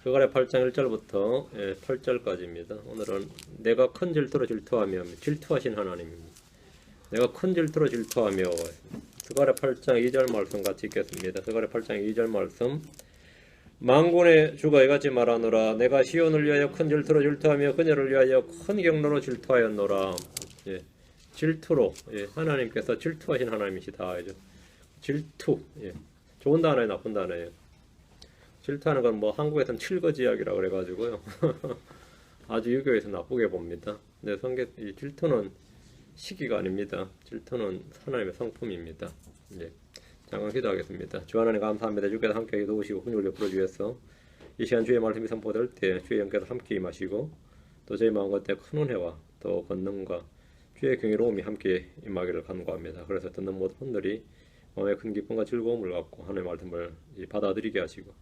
그갈의 8장 1절부터 8절까지입니다. 오늘은 내가 큰 질투로 질투하며 질투하신 하나님입니다. 내가 큰 질투로 질투하며 그갈의 8장 2절 말씀 같이 읽겠습니다. 그갈의 8장 2절 말씀 만군의 주가 이같이 말하노라 내가 시온을 위하여 큰 질투로 질투하며 그녀를 위하여 큰 경로로 질투하였노라. 질투로 하나님께서 질투하신 하나님이시다. 질투 좋은 단어예요, 나쁜 단어예요. 질투하는 건 뭐 한국에서는 칠거지약이라고 그래가지고요. 아주 유교에서 나쁘게 봅니다. 근데 이 질투는 시기가 아닙니다. 질투는 하나님의 성품입니다. 잠깐 기도하겠습니다. 주 하나님 감사합니다. 주께서 함께 도우시고 훈육을 풀어주셔서 이 시간 주의 말씀이 선포될 때 주의 영께서 함께 임하시고 또 저희 마음 가운데 큰 은혜와 또 권능과 주의 경이로움이 함께 임하기를 간구합니다. 그래서 듣는 모든 분들이 마음의 큰 기쁨과 즐거움을 갖고 하나님의 말씀을 받아들이게 하시고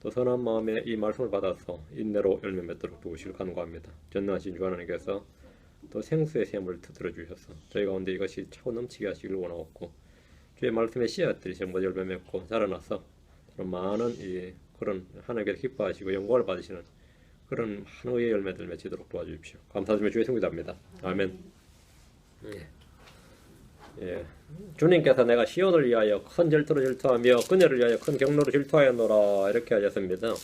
또 선한 마음에 이 말씀을 받아서 인내로 열매 맺도록 도우시길 간구합니다. 전능하신 주 하나님께서 또 생수의 샘을 터뜨려 주셔서 저희 가운데 이것이 차고 넘치게 하시길 원하옵고 주의 말씀의 씨앗들이 전부 열매 맺고 자라나서 그런 많은 그런 하나님께서 기뻐하시고 영광을 받으시는 그런 많은 의의 열매들 맺히도록 도와주십시오. 감사드리며 주의 성기도합니다. 아멘. 주님께서 내가 시온을 위하여 큰 질투로 질투하며 그녀를 위하여 큰 경로로 질투하였노라 이렇게 하셨습니다.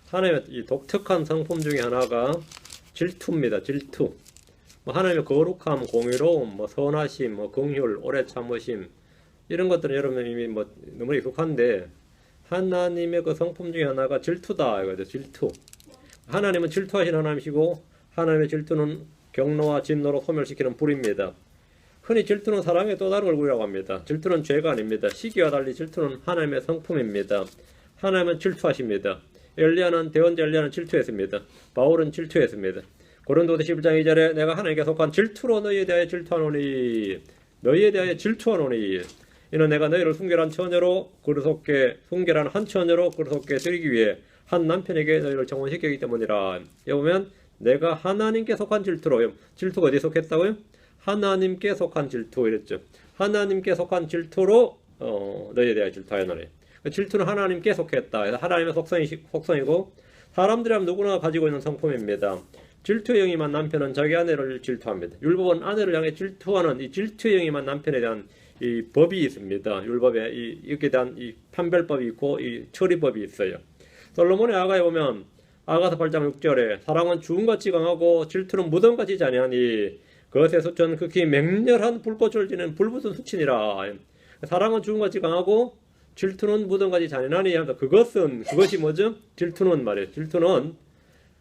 하나님의 이 독특한 성품 중에 하나가 질투입니다. 질투. 하나님의 거룩함, 공의로움, 선하심, 긍휼, 오래 참으심 이런 것들은 여러분 이미 너무 익숙한데 하나님의 그 성품 중에 하나가 질투다 이거죠. 질투. 하나님은 질투하신 하나님이시고 하나님의 질투는 경로와 진노로 소멸시키는 불입니다. 흔히 질투는 사랑의 또 다른 얼굴이라고 합니다. 질투는 죄가 아닙니다. 시기와 달리 질투는 하나님의 성품입니다. 하나님은 질투하십니다. 대언자 엘리야는 질투했습니다. 바울은 질투했습니다. 고린도서 11장 2절에 내가 하나님께 속한 질투로 너희에 대하여 질투하노니 이는 내가 너희를 순결한 처녀로 순결한 한 처녀로 그릇없게 드리기 위해 한 남편에게 너희를 정혼시키기 때문이라. 여보면 내가 하나님께 속한 질투로 질투가 어디에 속했다고요? 하나님께 속한 질투 이랬죠. 하나님께 속한 질투로 너희에 대하여 질투하였노니. 질투는 하나님께 속했다. 하나님의 속성이고 사람들이 하면 누구나 가지고 있는 성품입니다. 질투의 영이 임한 남편은 자기 아내를 질투합니다. 율법은 아내를 향해 질투하는 이 질투의 영이 임한 남편에 대한 이 법이 있습니다. 율법에 이렇게 대한 이 판별법이 있고 이 처리법이 있어요. 솔로몬의 아가에 보면 아가서 8장 6절에 사랑은 주음같이 강하고 질투는 무덤같이 잔인하니 그것의 수천 극히 맹렬한 불꽃을 지는 불붙은 수친이라. 사랑은 주음같이 강하고 질투는 무덤같이 잔인하니 그것이 뭐죠? 질투는 말이에요. 질투는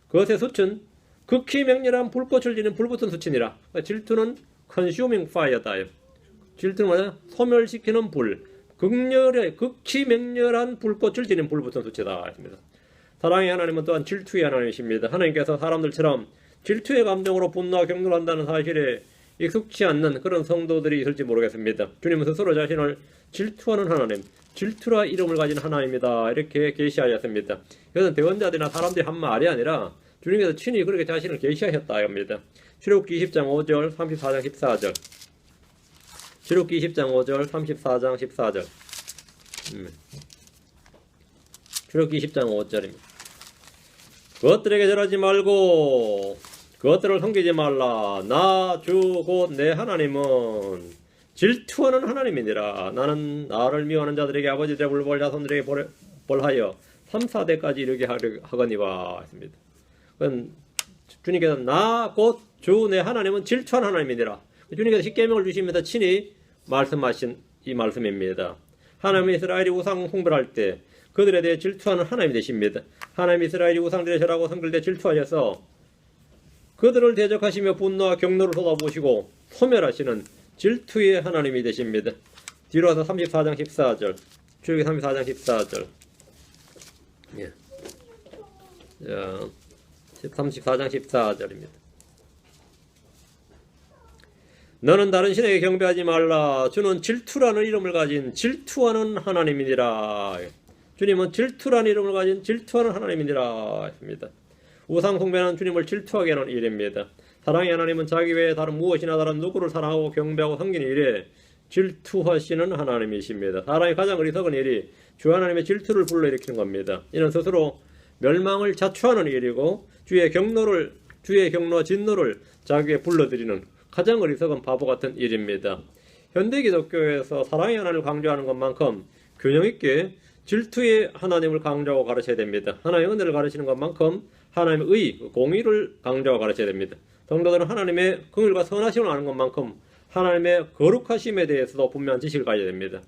그것의 수천 극히 맹렬한 불꽃을 지는 불붙은 수친이라. 질투는 consuming fire다. 질투는 뭐냐? 소멸시키는 불. 극히 맹렬한 불꽃을 지는 불붙은 수치다. 했습니다. 사랑의 하나님은 또한 질투의 하나님이십니다. 하나님께서 사람들처럼 질투의 감정으로 분노와 경노를 한다는 사실에 익숙치 않는 그런 성도들이 있을지 모르겠습니다. 주님은 스스로 자신을 질투하는 하나님, 질투라 이름을 가진 하나님이다 이렇게 계시하셨습니다. 이것은 대언자들이나 사람들이 한 말이 아니라 주님께서 친히 그렇게 자신을 계시하셨다 합니다. 출애굽기 20장 5절, 34장 14절. 출애굽기 20장 5절, 34장 14절. 출애굽기 20장 5절입니다. 그것들에게 절하지 말고 그것들을 섬기지 말라. 나 주 곧 내 하나님은 질투하는 하나님이니라. 나는 나를 미워하는 자들에게 아버지들의 불벌 자손들에게 벌하여 3, 4대까지 이르게 하거니와 했습니다. 주님께서 나 곧 주 내 하나님은 질투하는 하나님이니라. 주님께서 십계명을 주시면서 친히 말씀하신 이 말씀입니다. 하나님은 이스라엘이 우상 숭배할 때 그들에 대해 질투하는 하나님이 되십니다. 하나님 이스라엘이 우상들의 절하고 섬길 때 질투하셔서 그들을 대적하시며 분노와 경노를 쏟아부으시고 소멸하시는 질투의 하나님이 되십니다. 뒤로 와서 34장 14절. 출애굽기 34장 14절. 34장 14절입니다. 너는 다른 신에게 경배하지 말라. 주는 질투라는 이름을 가진 질투하는 하나님이니라. 주님은 질투라는 이름을 가진 질투하는 하나님이니라 했습니다. 우상 숭배는 주님을 질투하게 하는 일입니다. 사랑의 하나님은 자기 외에 다른 무엇이나 다른 누구를 사랑하고 경배하고 섬기는 일에 질투하시는 하나님이십니다. 사람이 가장 어리석은 일이 주 하나님의 질투를 불러일으키는 겁니다. 이는 스스로 멸망을 자초하는 일이고 주의 경노와 진노를 자기에 불러들이는 가장 어리석은 바보 같은 일입니다. 현대 기독교에서 사랑의 하나님을 강조하는 것만큼 균형 있게 질투의 하나님을 강조하고 가르쳐야 됩니다. 하나님의 은혜를 가르치는 것만큼 하나님의 의, 공의를 강조하고 가르쳐야 됩니다. 성도들은 하나님의 긍휼과 선하심을 아는 것만큼 하나님의 거룩하심에 대해서도 분명한 지식을 가져야 됩니다.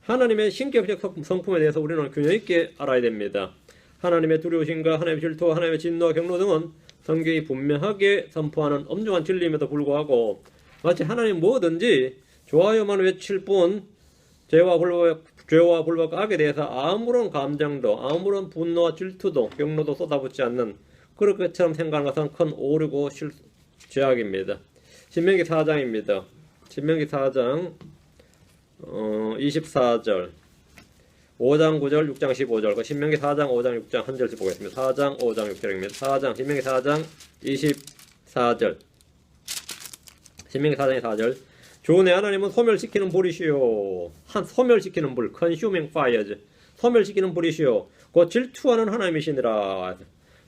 하나님의 신격적 성품에 대해서 우리는 균형 있게 알아야 됩니다. 하나님의 두려우심과 하나님의 질투와 하나님의 진노와 경노 등은 성경이 분명하게 선포하는 엄중한 진리임에도 불구하고 마치 하나님 뭐든지 좋아요만 외칠 뿐 죄와 불법과 악에 대해서 아무런 감정도 아무런 분노와 질투도 경노도 쏟아붓지 않는 그렇게처럼 생각하는 것은 큰 오류고 죄악입니다. 신명기 4장입니다. 신명기 4장 24절 5장 9절 6장 15절 그 신명기 4장 5장 6장 한 절씩 보겠습니다. 4장 5장 6절입니다. 신명기 4장 24절 신명기 4장의 4절 주 내 하나님은 소멸시키는 불이시요 소멸시키는 불 consuming fires 소멸시키는 불이시요 곧 질투하는 하나님이시니라.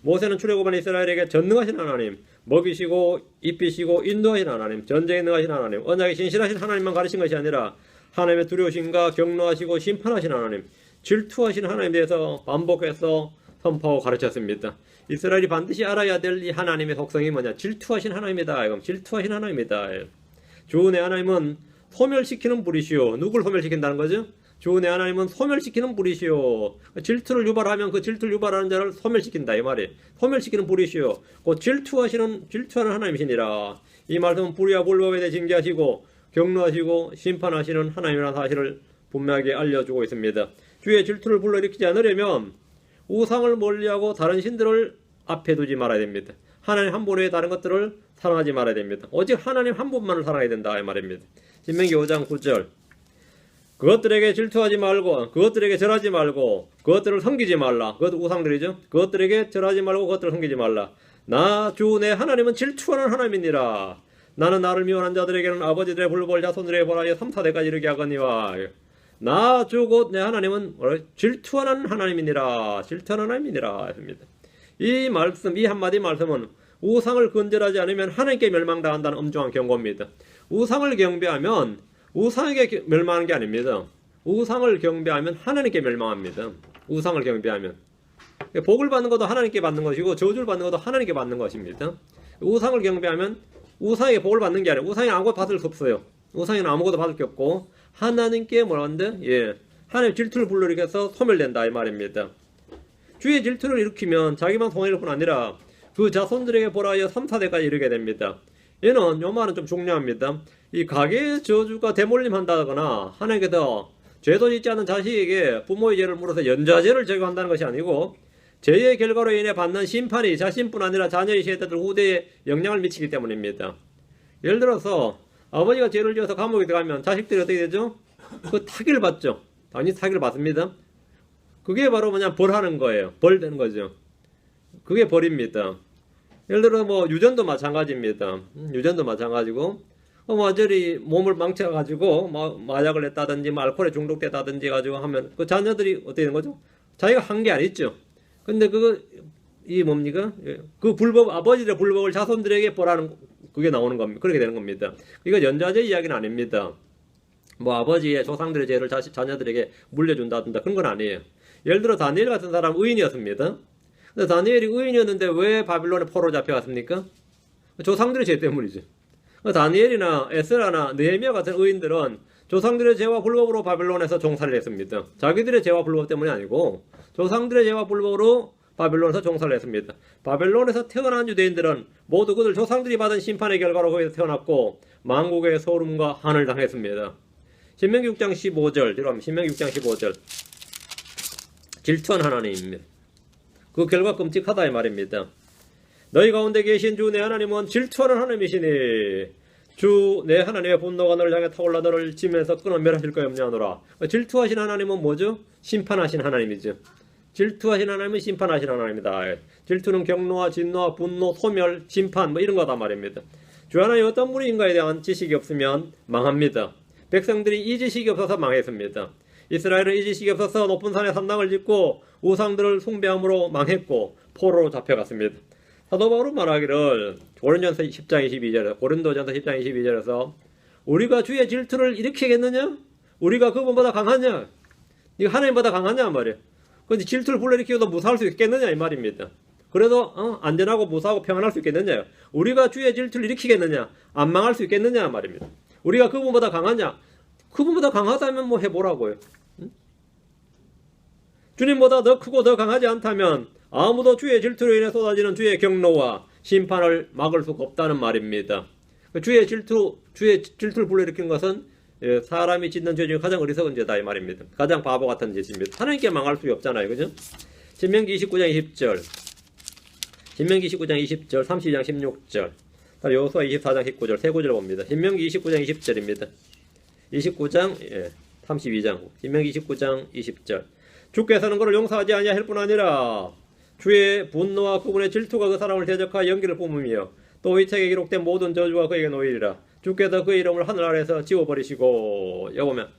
모세는 출애굽한 이스라엘에게 전능하신 하나님 먹이시고 입히시고 인도하신 하나님 전쟁에 능하신 하나님 언약에 신실하신 하나님만 가르친 것이 아니라 하나님의 두려우심과 경노하시고 심판하신 하나님 질투하신 하나님에 대해서 반복해서 선포하고 가르쳤습니다. 이스라엘이 반드시 알아야 될 이 하나님의 속성이 뭐냐? 질투하신 하나님이다. 이건 질투하신 하나님이다. 주 내 하나님은 소멸시키는 불이시오. 누굴 소멸시킨다는 거죠? 주 내 하나님은 소멸시키는 불이시오. 질투를 유발하면 그 질투를 유발하는 자를 소멸시킨다 이 말이. 소멸시키는 불이시오. 곧 질투하는 하나님이시니라. 이 말씀은 불의와 불법에 대해 징계하시고 경노하시고 심판하시는 하나님이라는 사실을 분명하게 알려주고 있습니다. 주의 질투를 불러일으키지 않으려면 우상을 멀리하고 다른 신들을 앞에 두지 말아야 됩니다. 하나님 한 분 외에 다른 것들을 사랑하지 말아야 됩니다. 오직 하나님 한 분만을 사랑해야 된다 이 말입니다. 신명기 5장 9절 그것들에게 질투하지 말고 그것들에게 절하지 말고 그것들을 섬기지 말라. 그것 우상들이죠. 그것들에게 절하지 말고 그것들을 섬기지 말라. 나 주 내 하나님은 질투하는 하나님이니라. 나는 나를 미워하는 자들에게는 아버지들의 불법을 자손들에게 벌하여 3, 4대까지 이르게 하거니와 나 주 곧 내 하나님은 질투하는 하나님이니라. 질투하는 하나님이니라 했습니다. 이 말씀, 이 한마디 말씀은 우상을 근절하지 않으면 하나님께 멸망당한다는 엄중한 경고입니다. 우상을 경배하면 우상에게 멸망하는 게 아닙니다. 우상을 경배하면 하나님께 멸망합니다. 우상을 경배하면 복을 받는 것도 하나님께 받는 것이고 저주를 받는 것도 하나님께 받는 것입니다. 우상을 경배하면 우상에게 복을 받는 게 아니라 우상이 아무것도 받을 수 없어요. 우상에는 아무것도 받을 게 없고 하나님께 뭐라는데 하나님 질투를 불러일으켜서 소멸된다 이 말입니다. 주의 질투를 일으키면 자기만 손해일 뿐 아니라 그 자손들에게 벌하여 3, 4대까지 이르게 됩니다. 얘는 요 말은 좀 중요합니다. 이 가계의 저주가 대물림한다거나 하나님께서 죄도 짓지 않은 자식에게 부모의 죄를 물어서 연좌죄를 제거한다는 것이 아니고 죄의 결과로 인해 받는 심판이 자신뿐 아니라 자녀의 세대들 후대에 영향을 미치기 때문입니다. 예를 들어서 아버지가 죄를 지어서 감옥에 들어가면 자식들이 어떻게 되죠? 그 타기를 받죠. 당연히 타기를 받습니다. 그게 바로 뭐냐 벌하는 거예요. 벌되는 거죠. 그게 벌입니다. 예를 들어 뭐 유전도 마찬가지입니다. 유전도 마찬가지고 완전히 몸을 망쳐가지고 마약을 했다든지 알코올에 중독됐다든지 가지고 하면 그 자녀들이 어떻게 되는 거죠? 자기가 한 게 아니죠. 근데 이 뭡니까? 그 불법 아버지의 불법을 자손들에게 벌하는 그게 나오는 겁니다. 그렇게 되는 겁니다. 이거 연좌제 이야기는 아닙니다. 뭐 아버지의 조상들의 죄를 자녀들에게 물려준다든가 그런 건 아니에요. 예를 들어 다니엘 같은 사람 의인이었습니다. 근데 다니엘이 의인이었는데 왜 바빌론에 포로 잡혀갔습니까? 조상들의 죄 때문이죠. 다니엘이나 에스라나 느헤미야 같은 의인들은 조상들의 죄와 불법으로 바빌론에서 종살이를 했습니다. 자기들의 죄와 불법 때문이 아니고 조상들의 죄와 불법으로 바빌론에서 종살이를 했습니다. 바빌론에서 태어난 유대인들은 모두 그들 조상들이 받은 심판의 결과로 거기서 태어났고 만국의 소름과 한을 당했습니다. 신명기 6장 15절 들어가면 신명기 6장 15절 질투한 하나님입니다. 그 결과 끔찍하다 이 말입니다. 너희 가운데 계신 주 내 하나님은 질투하는 하나님이시니 주 내 하나님의 분노가 너를 향해 타올라 너를 지면서 끊어 멸하실 것 없냐노라. 질투하신 하나님은 뭐죠? 심판하신 하나님이죠. 질투하신 하나님은 심판하신 하나님이다. 질투는 경노와 진노와 분노, 소멸, 심판 뭐 이런 거다 말입니다. 주 하나님 어떤 분인가에 대한 지식이 없으면 망합니다. 백성들이 이 지식이 없어서 망했습니다. 이스라엘은 이 지식이 없어서 높은 산에 산당을 짓고 우상들을 숭배함으로 망했고 포로로 잡혀갔습니다. 사도 바울은 말하기를 고린도전서 10장 22절에서 고린도전서 10장 22절에서 우리가 주의 질투를 일으키겠느냐? 우리가 그분보다 강하냐? 이거 하나님보다 강하냐 말이야. 근데 질투를 불러일으키고도 무사할 수 있겠느냐 이 말입니다. 그래도 안전하고 무사하고 평안할 수 있겠느냐? 우리가 주의 질투를 일으키겠느냐? 안 망할 수 있겠느냐 말입니다. 우리가 그분보다 강하냐? 그분보다 강하다면 뭐 해보라고요. 응? 주님보다 더 크고 더 강하지 않다면 아무도 주의 질투로 인해 쏟아지는 주의 경노와 심판을 막을 수가 없다는 말입니다. 주의 질투를 불러일으키는 것은 사람이 짓는 죄 중에 가장 어리석은 죄다 이 말입니다. 가장 바보 같은 짓입니다. 하나님께 망할 수 없잖아요. 그죠? 신명기 29장 20절 신명기 29장 20절 32장 16절 여호수아 24장 19절 세 구절 봅니다. 신명기 29장 20절입니다. 29장 32장 신명기 29장 20절 주께서는 그를 용서하지 아니할 뿐 아니라 주의 분노와 그분의 질투가 그 사람을 대적하여 연기를 뿜으며 또 이 책에 기록된 모든 저주가 그에게 놓이리라. 주께서 그 이름을 하늘 아래에서 지워버리시고 여기 보면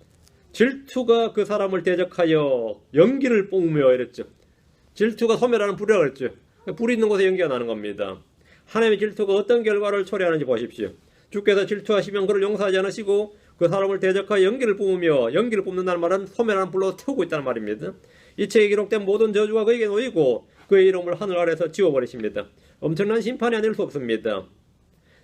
질투가 그 사람을 대적하여 연기를 뿜으며 이랬죠. 질투가 소멸하는 불이라고 그랬죠. 불이 있는 곳에 연기가 나는 겁니다. 하나님의 질투가 어떤 결과를 초래하는지 보십시오. 주께서 질투하시면 그를 용서하지 않으시고 그 사람을 대적하여 연기를 뿜으며 연기를 뿜는다는 말은 소멸하는 불로 태우고 있다는 말입니다. 이 책에 기록된 모든 저주가 그에게 놓이고 그의 이름을 하늘 아래에서 지워버리십니다. 엄청난 심판이 아닐 수 없습니다.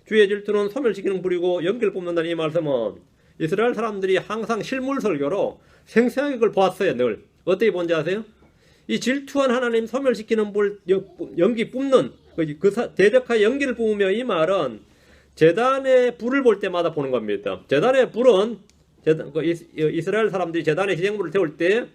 주의 질투는 소멸시키는 불이고 연기를 뿜는다는 이 말씀은 이스라엘 사람들이 항상 실물 설교로 생생하게 그걸 보았어요. 늘 어떻게 본지 아세요? 이 질투한 하나님 소멸시키는 불 연기 뿜는 대적하여 연기를 뿜으며 이 말은 제단의 불을 볼 때마다 보는 겁니다. 제단의 불은 이스라엘 사람들이 제단에 희생물을 태울 때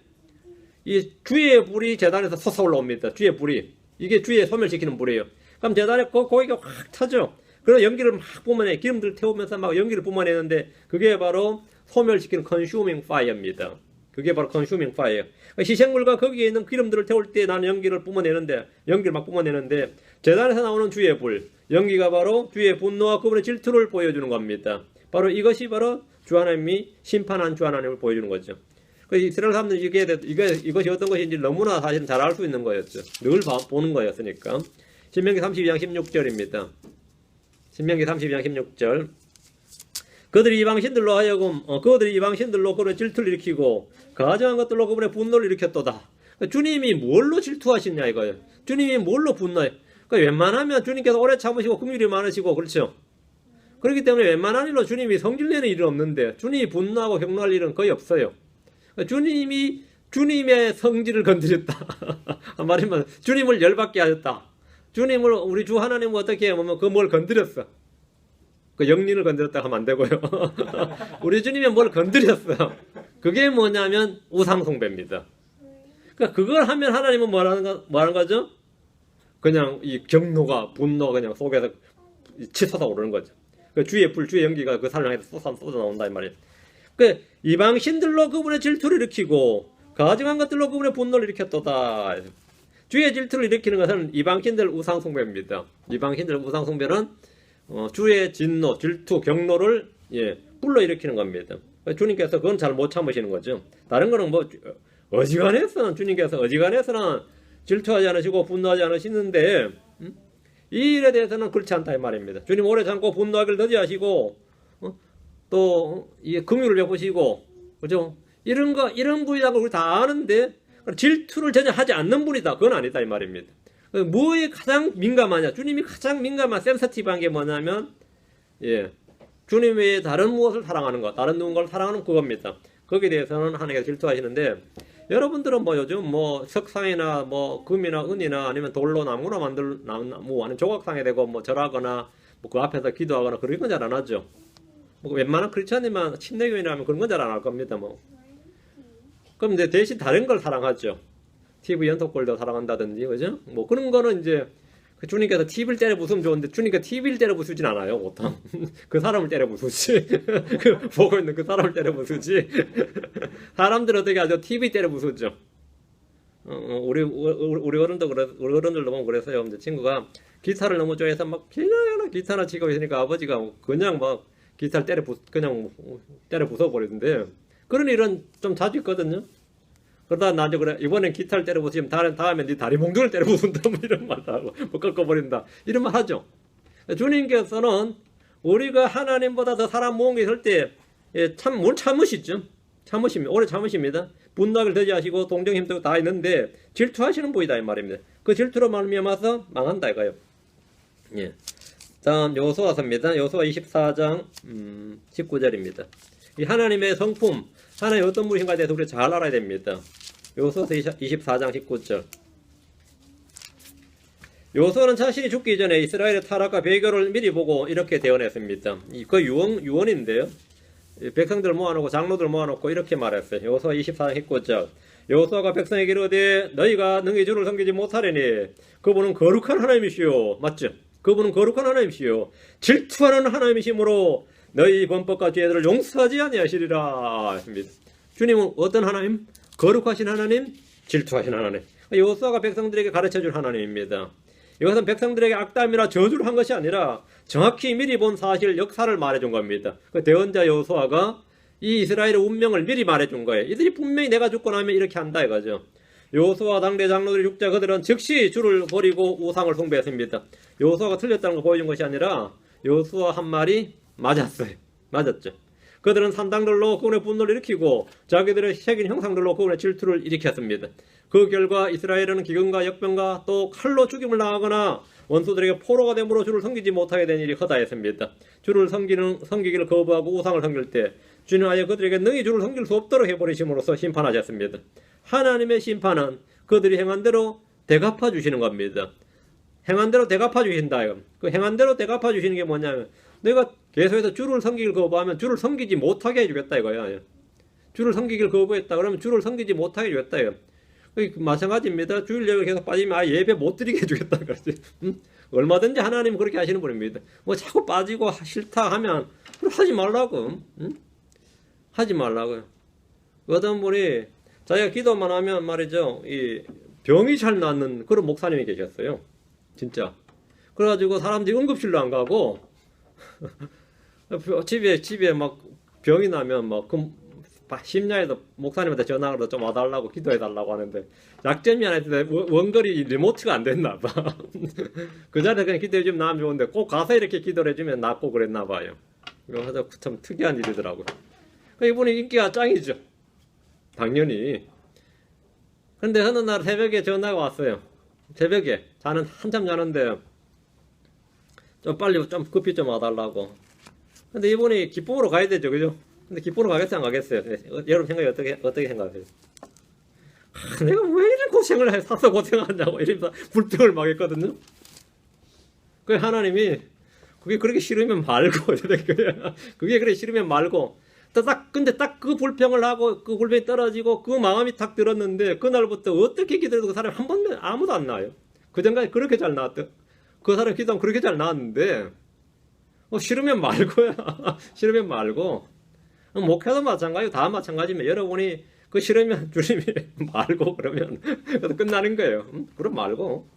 이 주의 불이 제단에서 솟아올라옵니다. 주의 불이 이게 주의 소멸시키는 불이에요. 그럼 제단에 고기가 확 타죠. 그래서 연기를 막 뿜어내 기름들 태우면서 막 연기를 뿜어내는데 그게 바로 소멸시키는 consuming fire입니다. 그게 바로 consuming fire. 희생물과 거기에 있는 기름들을 태울 때 나는 연기를 막 뿜어내는데 제단에서 나오는 주의 불 연기가 바로 주의 분노와 그분의 질투를 보여주는 겁니다. 바로 이것이 바로 주 하나님이 심판한 주 하나님을 보여주는 거죠. 이스라엘 사람들이 이것이 어떤 것인지 너무나 사실은 잘 알 수 있는 거였죠. 늘 보는 거였으니까. 신명기 32장 16절입니다. 신명기 32장 16절 그들이 이방신들로 하여금 그분의 질투를 일으키고 가증한 것들로 그분의 분노를 일으켰도다. 주님이 뭘로 질투하시냐 이거예요. 주님이 뭘로 분노해. 웬만하면 주님께서 오래 참으시고 긍휼이 많으시고 그렇죠. 그렇기 때문에 웬만한 일로 주님이 성질내는 일은 없는데 주님이 분노하고 경노할 일은 거의 없어요. 주님이 주님의 성질을 건드렸다. 말하면 주님을 열받게 하셨다. 주님을 우리 주 하나님은 어떻게 하면 뭘 건드렸어. 그 영린을 건드렸다 하면 안 되고요. 우리 주님이 뭘 건드렸어. 그게 뭐냐면 우상숭배입니다. 그러니까 그걸 하면 하나님은 뭐하는 거죠? 그냥 이 경노가 분노가 그냥 속에서 치솟아 오르는 거죠. 그 주의 불, 주의 연기가 그 사람을 향해서 쏟아 나온다 이 말이에요. 그 이방신들로 그분의 질투를 일으키고 가증한 것들로 그분의 분노를 일으켰도다. 주의 질투를 일으키는 것은 이방신들 우상숭배입니다. 이방신들 우상숭배는 주의 진노, 질투, 경노를 불러일으키는 겁니다. 주님께서 그건 잘 못 참으시는 거죠. 다른 거는 뭐 어지간해서는 주님께서 질투하지 않으시고 분노하지 않으시는데 이 일에 대해서는 그렇지 않다 이 말입니다. 주님 오래 참고 분노하기를 더디하시고 또 긍휼을 베푸시고 그죠? 이런 분이라고 우리 다 아는데 질투를 전혀 하지 않는 분이다. 그건 아니다 이 말입니다. 뭐에 가장 민감하냐? 주님이 가장 민감한 센서티브한 게 뭐냐면 주님 외에 다른 무엇을 사랑하는 것, 다른 누군가를 사랑하는 그겁니다. 거기에 대해서는 하나님께서 질투하시는데 여러분들은 뭐 요즘 뭐 석상이나 뭐 금이나 은이나 아니면 돌로 나무나 나무 아니면 조각상에 대고 뭐 절하거나 뭐 그 앞에서 기도하거나 그런 건 잘 안 하죠. 뭐 웬만한 크리스천이면 침례교인이라면 그런 건 잘 안 할 겁니다. 뭐 그럼 이제 대신 다른 걸 사랑하죠. TV 연속골도 사랑한다든지 그죠? 뭐 그런 거는 이제 주님께서 TV를 때려 부수면 좋은데 주님께서 TV를 때려 부수진 않아요 보통. 그 사람을 때려 부수지. 보고 있는 그 사람을 때려 부수지. 사람들 어떻게 하죠? TV 때려 부수죠. 우리 어른들도 보면 그랬어요. 이제 친구가 기타를 너무 좋아해서 막 기타나 치고 있으니까 아버지가 그냥 막 기타를 때려 부숴버리던데 그런 일은 좀 자주 있거든요. 그러다 나중에 그래 이번엔 기타를 때려 부수면 다음에 네 다리 몽둥이를 때려 부순다 뭐 이런 말도 하고 뭐 꺾어버린다 이런 말 하죠. 주님께서는 우리가 하나님보다 더 사람 모은 게 있을 때 뭘 참으시죠. 참으십니다. 오래 참으십니다. 분노를 더디하시고 동정 힘도 다 있는데 질투하시는 분이다 이 말입니다. 그 질투로 말미암아서 망한다 이거요. 예. 다음 여호수아서입니다. 여호수아 24장 19절입니다. 이 하나님의 성품, 하나님 어떤 분인가에 대해서 우리가 잘 알아야 됩니다. 여호수아서 24장 19절. 여호수아는 자신이 죽기 전에 이스라엘의 타락과 배교를 미리 보고 이렇게 대언했습니다. 그 유언인데요. 백성들 모아놓고 장로들 모아놓고 이렇게 말했어요. 여호수아 24장 19절. 여호수아가 백성에게 이르되 너희가 능히 주를 섬기지 못하려니 그분은 거룩한 하나님이시오. 맞죠? 그분은 거룩한 하나님이시오. 질투하는 하나님이시므로 너희 범법과 죄들을 용서하지 아니하시리라 했습니다. 주님은 어떤 하나님? 거룩하신 하나님, 질투하신 하나님. 여호수아가 백성들에게 가르쳐줄 하나님입니다. 이것은 백성들에게 악담이나 저주를 한 것이 아니라 정확히 미리 본 사실, 역사를 말해준 겁니다. 그 대언자 여호수아가 이 이스라엘의 운명을 미리 말해준 거예요. 이들이 분명히 내가 죽고 나면 이렇게 한다 이거죠. 여호수아 당대 장로들이 죽자 그들은 즉시 주를 버리고 우상을 숭배했습니다. 여호수아가 틀렸다는 걸 보여준 것이 아니라 여호수아 한 말이 맞았어요. 맞았죠. 그들은 산당들로 그분의 분노를 일으키고 자기들의 새긴 형상들로 그분의 질투를 일으켰습니다. 그 결과 이스라엘은 기근과 역병과 또 칼로 죽임을 당하거나 원수들에게 포로가 됨으로 주를 섬기지 못하게 된 일이 허다했습니다. 주를 섬기기를 거부하고 우상을 섬길 때 주는 아예 그들에게 능히 주를 섬길 수 없도록 해버리심으로써 심판하셨습니다. 하나님의 심판은 그들이 행한 대로 대갚아 주시는 겁니다. 행한 대로 대갚아 주신다. 그 행한 대로 대갚아 주시는 게 뭐냐면 내가 계속해서 주를 섬기기를 거부하면 주를 섬기지 못하게 해주겠다 이거야. 주를 섬기기를 거부했다 그러면 주를 섬기지 못하게 해주겠다 이거. 마찬가지입니다. 주일예배 계속 빠지면 예배 못 드리게 해주겠다 그러지. 얼마든지 하나님 그렇게 하시는 분입니다. 뭐 자꾸 빠지고 싫다 하면 하지 말라고. 하지 말라고요. 어떤 분이 자기가 기도만 하면 말이죠. 이 병이 잘 낫는 그런 목사님이 계셨어요. 진짜. 그래가지고 사람들이 응급실로 안 가고 집에 막 병이 나면 막 심야에도 목사님한테 전화로 좀 와달라고 기도해달라고 하는데 약점이 하나 있는데 원거리 리모트가 안 됐나 봐. 그 자리에 그냥 기도해주면 나면 좋은데 꼭 가서 이렇게 기도를 해주면 낫고 그랬나 봐요. 이거 참 특이한 일이더라고요. 이분이 인기가 짱이죠. 당연히. 근데 어느 날 새벽에 전화가 왔어요. 새벽에 자는 한참 자는데 좀 빨리 좀 급히 좀 와달라고. 근데 이분이 기쁨으로 가야 되죠, 그죠? 근데 기쁨으로 가겠어요, 안 가겠어요? 여러분 생각이 어떻게 생각하세요? 내가 왜 이런 고생을 해? 사서 고생하냐고 이러면서 불평을 막 했거든요. 그 하나님이 그게 그렇게 싫으면 말고 그게 그래 싫으면 말고 근데 딱 그 불평을 하고 그 불평이 떨어지고 그 마음이 딱 들었는데 그날부터 어떻게 기도해도 그 사람이 한 번도 아무도 안 나와요. 그 전까지 그렇게 잘 나왔대. 그 사람 기도하면 그렇게 잘 나왔는데 싫으면 말고야. 싫으면 말고. 목회도 마찬가지고 다 마찬가지면 여러분이 그 싫으면 주님이 말고 그러면 끝나는 거예요. 그럼 말고.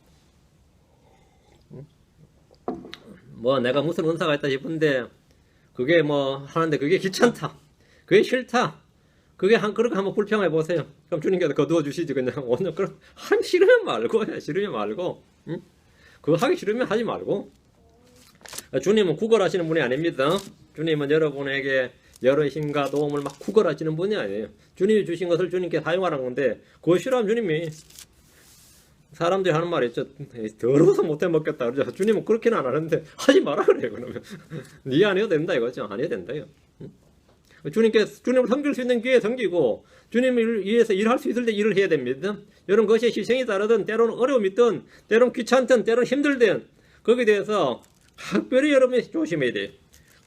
뭐 내가 무슨 은사가 있다 싶은데 그게 뭐 하는데 그게 귀찮다. 그게 싫다. 그렇게 한번 불평해 보세요. 그럼 주님께서 거두어 주시지 그냥 오늘 그럼 싫으면 말고 싫으면 말고. 응? 그거 하기 싫으면 하지 말고. 주님은 구걸하시는 분이 아닙니다. 주님은 여러분에게 여러 힘과 도움을 막 구걸하시는 분이 아니에요. 주님이 주신 것을 주님께 사용하라는 건데 그거 싫어하면 주님이 사람들이 하는 말이 있죠. 더러워서 못해 먹겠다 그러죠. 주님은 그렇게는 안 하는데 하지 마라 그래요. 그러면 네 안 해도 된다 이거죠. 안 해도 된다요. 주님을 섬길 수 있는 기회에 섬기고 주님을 위해서 일할 수 있을 때 일을 해야 됩니다. 여러분 그것이 희생이 따르든 때로는 어려움이 있든 때로는 귀찮든 때로는 힘들든 거기에 대해서 특별히 여러분이 조심해야 돼요.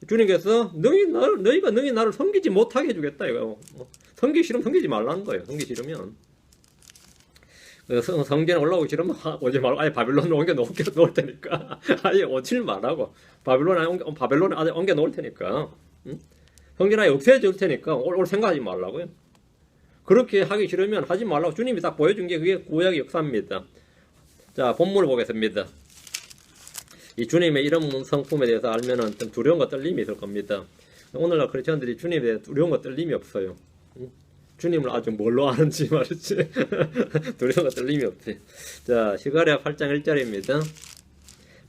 주님께서 너희가 능히 나를 섬기지 못하게 해주겠다 이거. 섬기기 싫으면 섬기지 말라는 거예요. 섬기기 싫으면 성전에 올라오기 싫으면 오지 말고 아예 바빌론에 옮겨 놓을 테니까 아예 오질 말라고. 바빌론에 옮겨 놓을 테니까. 성전 아예 없애줄 테니까 올 생각하지 말라고요. 그렇게 하기 싫으면 하지 말라고 주님이 딱 보여준 게 그게 구약의 역사입니다. 자, 본문을 보겠습니다. 이 주님의 이런 성품에 대해서 알면은 좀 두려움과 떨림이 있을 겁니다. 오늘날 크리스천들이 주님에 대해 두려움과 떨림이 없어요. 주님을 아주 뭘로 아는지 말이지. 두려움과 떨림이 없지. 자, 스가랴 8장 1절입니다.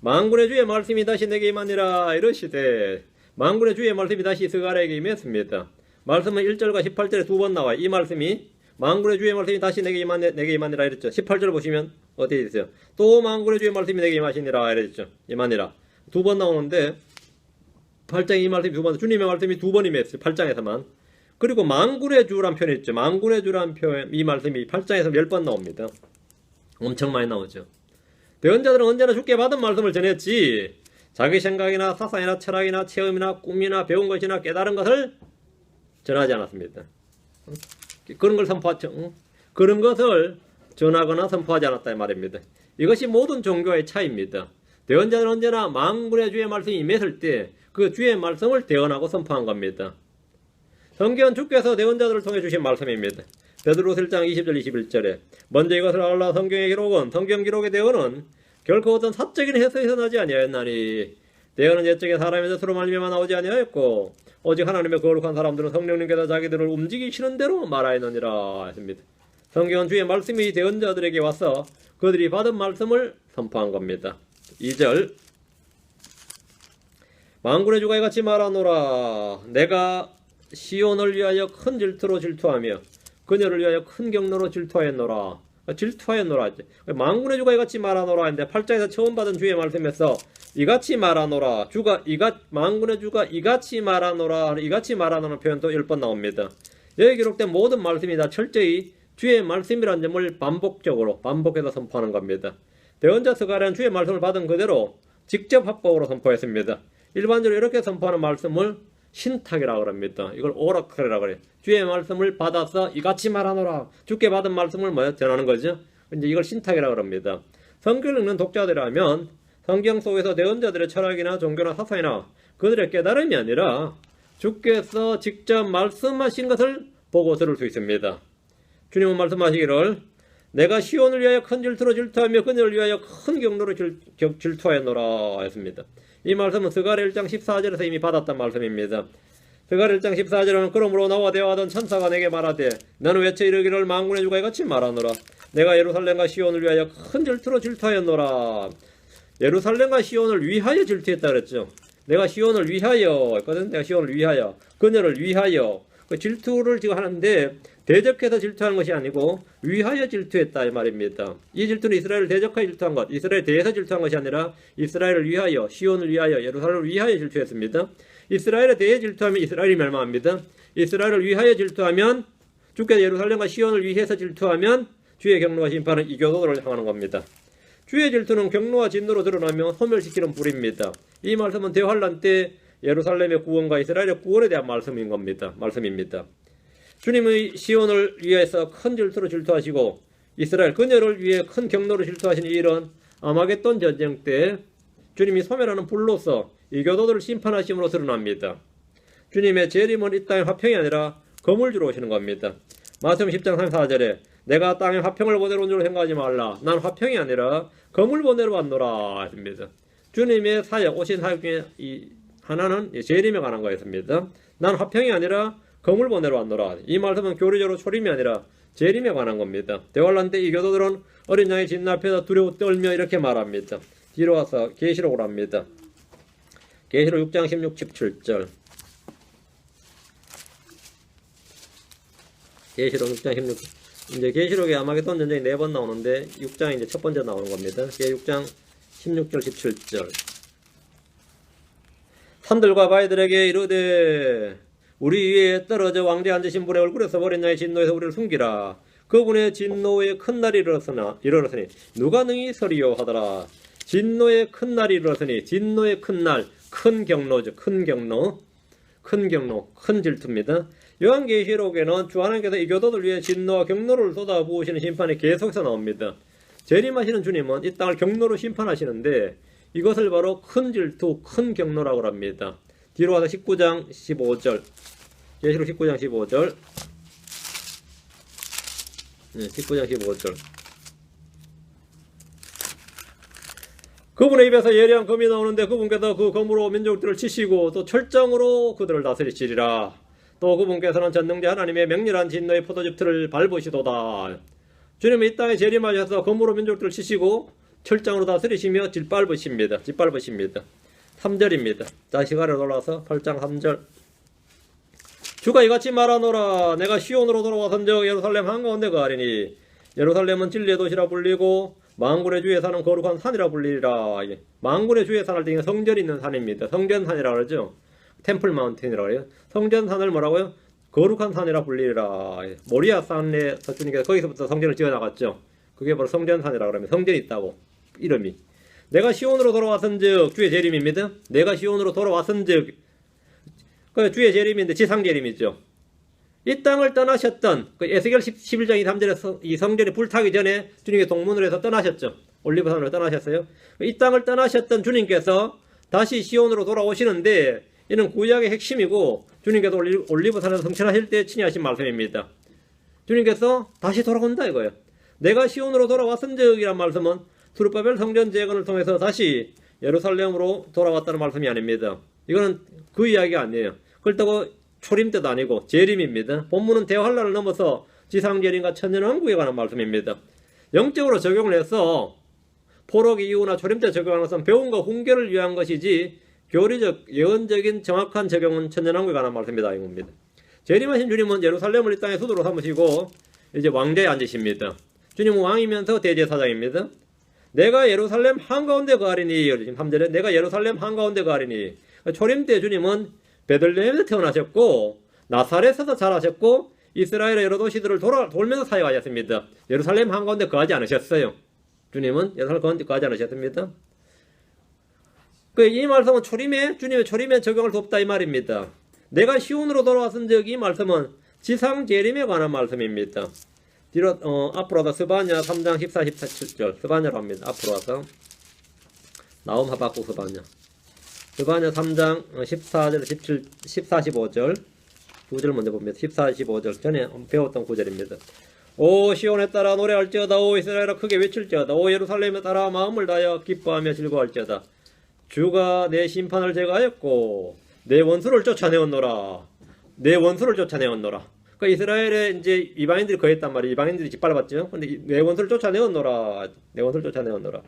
만군의 주의 말씀이 다시 내게 임하니라 이러시되, 만군의 주의 말씀이 다시 스가랴에게 임했습니다. 말씀은 1절과 18절에 두 번 나와요. 이 말씀이 만군의 주의 말씀이 다시 내게 임하니라 이랬죠. 18절 보시면 어디에 있어요? 또 만군의 주의 말씀이 내게 임하시니라 이랬죠. 임하니라 두 번 나오는데 8장에 이 말씀이 두 번, 주님의 말씀이 두 번 임했어요. 8장에서만. 그리고 만군의 주란 표현이 있죠. 만군의 주란 표현, 이 말씀이 8장에서 10번 나옵니다. 엄청 많이 나오죠. 대언자들은 언제나 주께 받은 말씀을 전했지, 자기 생각이나 사상이나 철학이나 체험이나 꿈이나 배운 것이나 깨달은 것을 전하지 않았습니다. 그런 걸 선포하죠. 그런 것을 전하거나 선포하지 않았다 이 말입니다. 이것이 모든 종교의 차이입니다. 대언자들은 언제나 만군의 주의 말씀이 임했을 때 그 주의 말씀을 대언하고 선포한 겁니다. 성경은 주께서 대언자들을 통해 주신 말씀입니다. 베드로서 1장 20절 21절에 먼저 이것을 알라, 성경의 기록은, 성경 기록의 대언은 결코 어떤 사적인 해석에서 나지 아니하였나니 대언은 옛적에 사람의 뜻으로 말미암아 나오지 아니하였고 오직 하나님의 거룩한 사람들은 성령님께서 자기들을 움직이시는 대로 말하였느니라 했습니다. 성경은 주의 말씀이 대언자들에게 와서 그들이 받은 말씀을 선포한 겁니다. 2절 만군의 주가 이같이 말하노라, 내가 시온을 위하여 큰 질투로 질투하며 그녀를 위하여 큰 경로로 질투하였노라. 질투하였노라. 만군의 주가 이같이 말하노라 했는데 8장에서 처음 받은 주의 말씀에서 이같이 말하노라, 만군의 주가 이같이 말하노라, 이같이 말하노라는 표현도 10번 나옵니다. 여기 기록된 모든 말씀이 다 철저히 주의 말씀이라는 점을 반복해서 선포하는 겁니다. 대언자 스가랴는 주의 말씀을 받은 그대로 직접 합법으로 선포했습니다. 일반적으로 이렇게 선포하는 말씀을 신탁이라고 합니다. 이걸 오라클이라고 그래요. 주의 말씀을 받아서 이같이 말하노라. 주께 받은 말씀을 전하는 거죠. 이제 이걸 신탁이라고 합니다. 성경을 읽는 독자들이라면 성경 속에서 대언자들의 철학이나 종교나 사상이나 그들의 깨달음이 아니라 주께서 직접 말씀하신 것을 보고 들을 수 있습니다. 주님은 말씀하시기를 내가 시온을 위하여 큰 질투로 질투하며 그녀를 위하여 큰 경로로 질투하였노라 했습니다. 이 말씀은 스가랴 1장 14절에서 이미 받았던 말씀입니다. 스가랴 1장 14절은 그러므로 나와 대화하던 천사가 내게 말하되 너는 외쳐 이르기를 만군의 주가 이같이 말하노라, 내가 예루살렘과 시온을 위하여 큰 질투로 질투하였노라. 예루살렘과 시온을 위하여 질투했다 그랬죠. 내가 시온을 위하여 했거든. 내가 시온을 위하여, 그녀를 위하여. 그 질투를 지금 하는데 대적해서 질투하는 것이 아니고 위하여 질투했다 이 말입니다. 이 질투는 이스라엘을 대적하여 질투한 것, 이스라엘에 대해서 질투한 것이 아니라 이스라엘을 위하여, 시온을 위하여, 예루살렘을 위하여 질투했습니다. 이스라엘에 대해 질투하면 이스라엘이 멸망합니다. 이스라엘을 위하여 질투하면, 주께서 예루살렘과 시온을 위해서 질투하면 주의 경노와 심판은 이교도들을 향하는 겁니다. 주의 질투는 경노와 진노로 드러나며 소멸시키는 불입니다. 이 말씀은 대환란 때 예루살렘의 구원과 이스라엘의 구원에 대한 말씀입니다. 주님의 시온을 위해서 큰 질투로 질투하시고 이스라엘 그녀를 위해 큰 경로로 질투하신 이 일은 아마겟돈 전쟁 때 주님이 소멸하는 불로서 이교도들을 심판하심으로 드러납니다. 주님의 재림은 이 땅의 화평이 아니라 거물주로 오시는 겁니다. 마태복음 10장 34절에 내가 땅에 화평을 보내러 온 줄 생각하지 말라, 난 화평이 아니라 거물 보내러 왔노라 했습니다. 주님의 사역, 오신 사역 중에 하나는 재림에 관한 거였습니다. 난 화평이 아니라 거물 보내러 왔노라. 이 말씀은 교리적으로 초림이 아니라 재림에 관한 겁니다. 대환란 때 이 교도들은 어린 양의 짖는 앞에서 두려워 떨며 이렇게 말합니다. 뒤로 와서 계시록으로 합니다. 계시록 6장 16, 17절. 계시록 6장 16. 이제 계시록에 아마겟돈 전쟁이 4번 나오는데 6장이 이제 첫 번째 나오는 겁니다. 6장 16절, 17절. 산들과 바위들에게 이르되 우리 위에 떨어져 왕좌에 앉으신 분의 얼굴에서 버린 양의 진노에서 우리를 숨기라. 그분의 진노의 큰 날이 이르렀으니 누가 능히 서리요 하더라. 진노의 큰 날이 이르렀으니, 진노의 큰 날, 큰 경로죠. 큰 경로, 큰 질투입니다. 요한계시록에는 주 하나님께서 이 교도들 위해 진노와 경로를 쏟아부으시는 심판이 계속해서 나옵니다. 재림하시는 주님은 이 땅을 경로로 심판하시는데 이것을 바로 큰 질투, 큰 경로라고 합니다. 뒤로 와서 19장 15절. 계시록 19장 15절. 19장 15절. 그분의 입에서 예리한 검이 나오는데 그분께서 그 검으로 민족들을 치시고 또 철정으로 그들을 다스리시리라. 또 그분께서는 전능자 하나님의 맹렬한 진노의 포도즙틀을 밟으시도다. 주님은 이 땅에 재림하셔서 검으로 민족들을 치시고 철장으로 다스리시며 짓밟으십니다. 3절입니다. 다시 가려 돌아서 8장 3절. 주가 이같이 말하노라. 내가 시온으로 돌아와선즉 예루살렘 한가운데 가리니 예루살렘은 진리의 도시라 불리고 만군의 주의 산은 거룩한 산이라 불리리라. 만군의 주의 산을 때 성전이 있는 산입니다. 성전산이라 그러죠. 템플 마운틴이라고 해요. 성전산을 뭐라고요? 거룩한 산이라 불리리라. 모리아 산에서 주님께서 거기서부터 성전을 지어 나갔죠. 그게 바로 성전산이라 그러면 성전이 있다고 이름이. 내가 시온으로 돌아왔은즉 주의 재림입니다. 내가 시온으로 돌아왔은즉 그 주의 재림인데 지상 재림이죠. 이 땅을 떠나셨던 그 에스겔 11장 3절에 이 성전이 불타기 전에 주님께 동문으로 해서 떠나셨죠. 올리브산으로 떠나셨어요. 이 땅을 떠나셨던 주님께서 다시 시온으로 돌아오시는데 이는 구약의 핵심이고 주님께서 올리브산에서 성천하실 때 친히 하신 말씀입니다. 주님께서 다시 돌아온다 이거예요. 내가 시온으로 돌아왔은즉이란 말씀은 스룹바벨 성전 재건을 통해서 다시 예루살렘으로 돌아왔다는 말씀이 아닙니다. 이거는 그 이야기가 아니에요. 그렇다고 초림 때도 아니고 재림입니다. 본문은 대환란을 넘어서 지상재림과 천년왕국에 관한 말씀입니다. 영적으로 적용을 해서 포록 이후나 초림 때 적용하는 것은 배움과 훈계를 위한 것이지 교리적, 예언적인 정확한 적용은 천년왕국에 관한 말씀이다 이겁니다. 재림하신 주님은 예루살렘을 이 땅의 수도로 삼으시고 이제 왕좌에 앉으십니다. 주님은 왕이면서 대제사장입니다. 내가 예루살렘 한가운데 거하리니 지금 3절에 내가 예루살렘 한가운데 거하리니 초림 때 주님은 베들레헴에서 태어나셨고 나사렛에서 자라셨고 이스라엘의 여러 도시들을 돌면서 사역하셨습니다. 예루살렘 한가운데 거하지 않으셨어요. 주님은 예루살렘 한가운데 거하지 않으셨습니다. 이 말씀은 주님의 초림에 적용할 수 없다 이 말입니다. 내가 시온으로 돌아왔은즉 이 말씀은 지상 재림에 관한 말씀입니다. 뒤로 앞으로 와서 스바냐 3장 14, 17절 스바냐로 합니다. 앞으로 와서 나움 하박국 스바냐 3장 14절 17, 14, 15절 9절 먼저 봅니다. 14, 15절 전에 배웠던 구절입니다. 오 시온에 따라 노래할지어다. 오 이스라엘아 크게 외칠지어다. 오 예루살렘에 따라 마음을 다하여 기뻐하며 즐거워할지어다. 주가 내 심판을 제거하였고 내 원수를 쫓아내었노라. 내 원수를 쫓아내었노라. 그러니까 이스라엘에 이제 이방인들이 거했단 말이에요. 이방인들이 짓밟았죠. 근데 내 원수를 쫓아내었노라. 내 원수를 쫓아내었노라.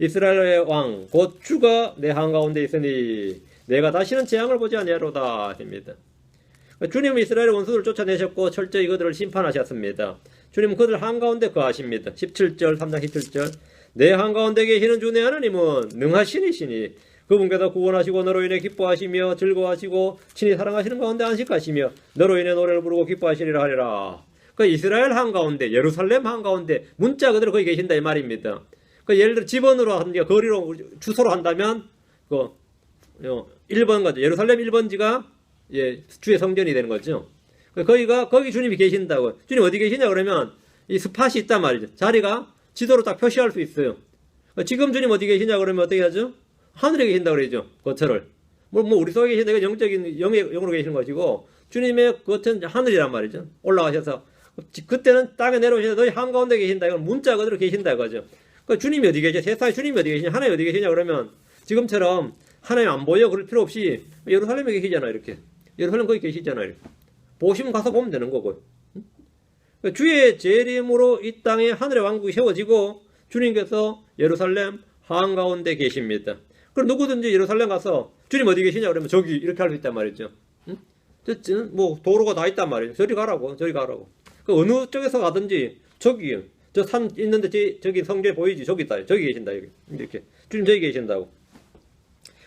이스라엘의 왕 곧 주가 내 한가운데 있으니 내가 다시는 재앙을 보지 아니하로다 합니다. 주님은 이스라엘의 원수를 쫓아내셨고 철저히 그들을 심판하셨습니다. 주님은 그들 한가운데 거하십니다. 17절 3장 17절 내 한가운데 계시는 주 내 하나님은 능하시니시니 그분께서 구원하시고 너로 인해 기뻐하시며 즐거워하시고 친히 사랑하시는 가운데 안식하시며 너로 인해 노래를 부르고 기뻐하시리라 하리라. 그 이스라엘 한가운데 예루살렘 한가운데 문자 그대로 거기 계신다 이 말입니다. 그 예를 들어 집원으로 한다 거리로 주소로 한다면 그 1번 거죠. 예루살렘 1번지가 주의 성전이 되는 거죠. 거기 주님이 계신다고. 주님 어디 계시냐 그러면 이 스팟이 있단 말이죠. 자리가 지도로 딱 표시할 수 있어요. 지금 주님 어디 계시냐 그러면 어떻게 하죠? 하늘에 계신다 그러죠. 거처를. 우리 속에 계신다. 이건 영적인 영으로 계시는 것이고 주님의 겉은 하늘이란 말이죠. 올라가셔서 그때는 땅에 내려오셔서 너희 한가운데 계신다. 이건 문자 그대로 계신다 이거죠. 주님이 어디 계시냐? 세상에 주님이 어디 계시냐? 하나님 어디 계시냐 그러면 지금처럼 하나님 안 보여 그럴 필요 없이 예루살렘에 계시잖아 이렇게. 예루살렘 거기 계시잖아 이렇게. 보시면 가서 보면 되는 거고. 주의 재림으로 이 땅에 하늘의 왕국이 세워지고 주님께서 예루살렘 한가운데 계십니다. 그럼 누구든지 예루살렘 가서 주님 어디 계시냐 그러면 저기 이렇게 할 수 있단 말이죠. 응? 뭐 도로가 다 있단 말이죠. 저리 가라고. 어느 쪽에서 가든지 저기 저 산 있는데 저기 성전 보이지? 저기 있다. 저기 계신다. 여기. 이렇게 주님 저기 계신다고.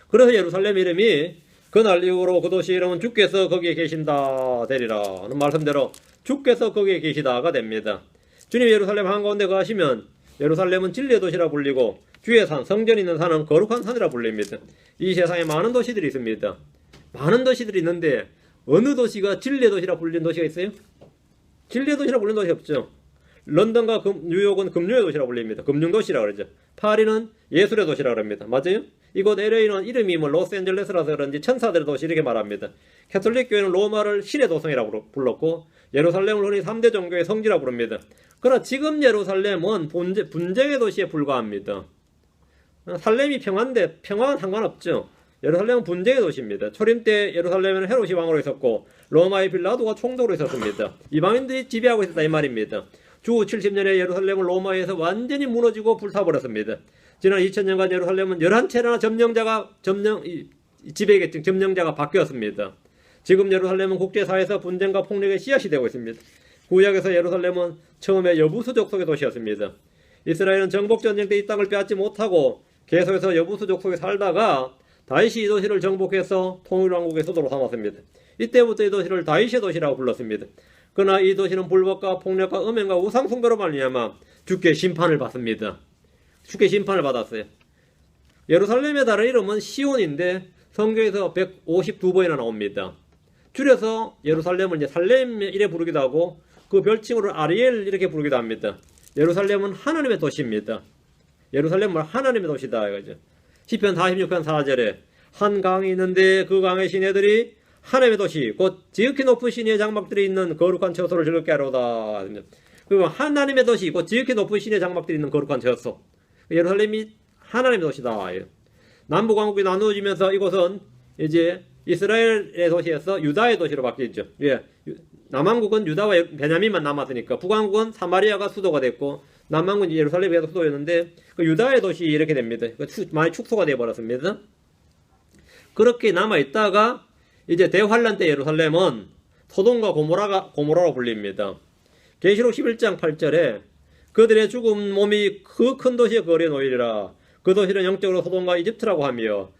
그래서 예루살렘 이름이 그날 이후로 그 도시 이름은 주께서 거기에 계신다 되리라 하는 말씀대로 주께서 거기에 계시다가 됩니다. 주님 예루살렘 한가운데 가시면 예루살렘은 진리의 도시라 불리고 주의 산, 성전 있는 산은 거룩한 산이라 불립니다. 이 세상에 많은 도시들이 있습니다. 많은 도시들이 있는데 어느 도시가 진리의 도시라 불린 도시가 있어요? 진리의 도시라 불린 도시 없죠. 런던과 뉴욕은 금융의 도시라 불립니다. 금융도시라 그러죠. 파리는 예술의 도시라 그럽니다. 맞아요? 이곳 LA는 이름이 로스앤젤레스라서 그런지 천사들의 도시 이렇게 말합니다. 캐톨릭 교회는 로마를 신의 도성이라고 불렀고 예루살렘을 흔히 3대 종교의 성지라 부릅니다. 그러나 지금 예루살렘은 분쟁의 도시에 불과합니다. 살렘이 평화인데 평화는 상관없죠. 예루살렘은 분쟁의 도시입니다. 초림 때 예루살렘에는 헤롯이 왕으로 있었고 로마의 빌라도가 총독으로 있었습니다. 이방인들이 지배하고 있었다 이 말입니다. 주 70년에 예루살렘은 로마에서 완전히 무너지고 불타버렸습니다. 지난 2000년간 예루살렘은 11차례나 점령자가 바뀌었습니다. 지금 예루살렘은 국제사회에서 분쟁과 폭력의 씨앗이 되고 있습니다. 구약에서 예루살렘은 처음에 여부수족 속의 도시였습니다. 이스라엘은 정복전쟁 때 이 땅을 빼앗지 못하고 계속해서 여부수족 속에 살다가 다윗이 이 도시를 정복해서 통일왕국의 수도로 삼았습니다. 이때부터 이 도시를 다윗의 도시라고 불렀습니다. 그러나 이 도시는 불법과 폭력과 음행과 우상숭배로 말미암아 주께 심판을 받습니다. 주께 심판을 받았어요. 예루살렘의 다른 이름은 시온인데 성경에서 152번이나 나옵니다. 줄여서 예루살렘을 이제 살렘 이래 부르기도 하고 그 별칭으로 아리엘 이렇게 부르기도 합니다. 예루살렘은 하나님의 도시입니다. 예루살렘은 하나님의 도시다 이거죠. 시편 46편 4절에 한 강이 있는데 그 강의 시내들이 하나님의 도시 곧 지극히 높은 시내의 장막들이 있는 거룩한 처소를 즐겁게 하로다. 그리고 하나님의 도시 곧 지극히 높은 시내의 장막들이 있는 거룩한 처소. 예루살렘이 하나님의 도시다. 남북왕국이 나누어지면서 이곳은 이제 이스라엘의 도시에서 유다의 도시로 바뀌었죠. 예. 남왕국은 유다와 베냐민만 남았으니까 북왕국은 사마리아가 수도가 됐고 남왕국은 예루살렘이 계속 수도였는데 그 유다의 도시 이렇게 됩니다. 많이 축소가 되어버렸습니다. 그렇게 남아있다가 이제 대환란 때 예루살렘은 소돔과 고모라로 불립니다. 계시록 11장 8절에 그들의 죽은 몸이 그 큰 도시에 거리에 놓이리라. 그 도시는 영적으로 소돔과 이집트라고 하며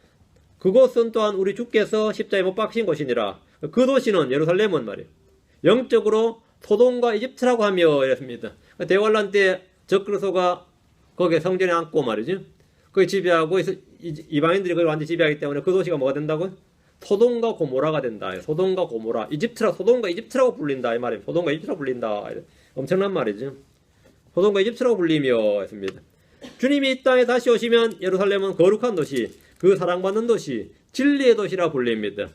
그곳은 또한 우리 주께서 십자에 못 박힌 곳이니라. 그 도시는 예루살렘은 말이에요. 영적으로 소돔과 이집트라고 하며 이랬습니다. 대환란 때 적그리스도가 거기에 성전에 앉고 말이죠. 거기 지배하고 이방인들이 거기 완전히 지배하기 때문에 그 도시가 뭐가 된다고요? 소돔과 고모라가 된다. 소돔과 고모라. 소돔과 이집트라고 불린다. 이 말이에요. 소돔과 이집트라고 불린다. 엄청난 말이죠. 소돔과 이집트라고 불리며 했습니다. 주님이 이 땅에 다시 오시면 예루살렘은 거룩한 도시, 그 사랑받는 도시, 진리의 도시라 불립니다.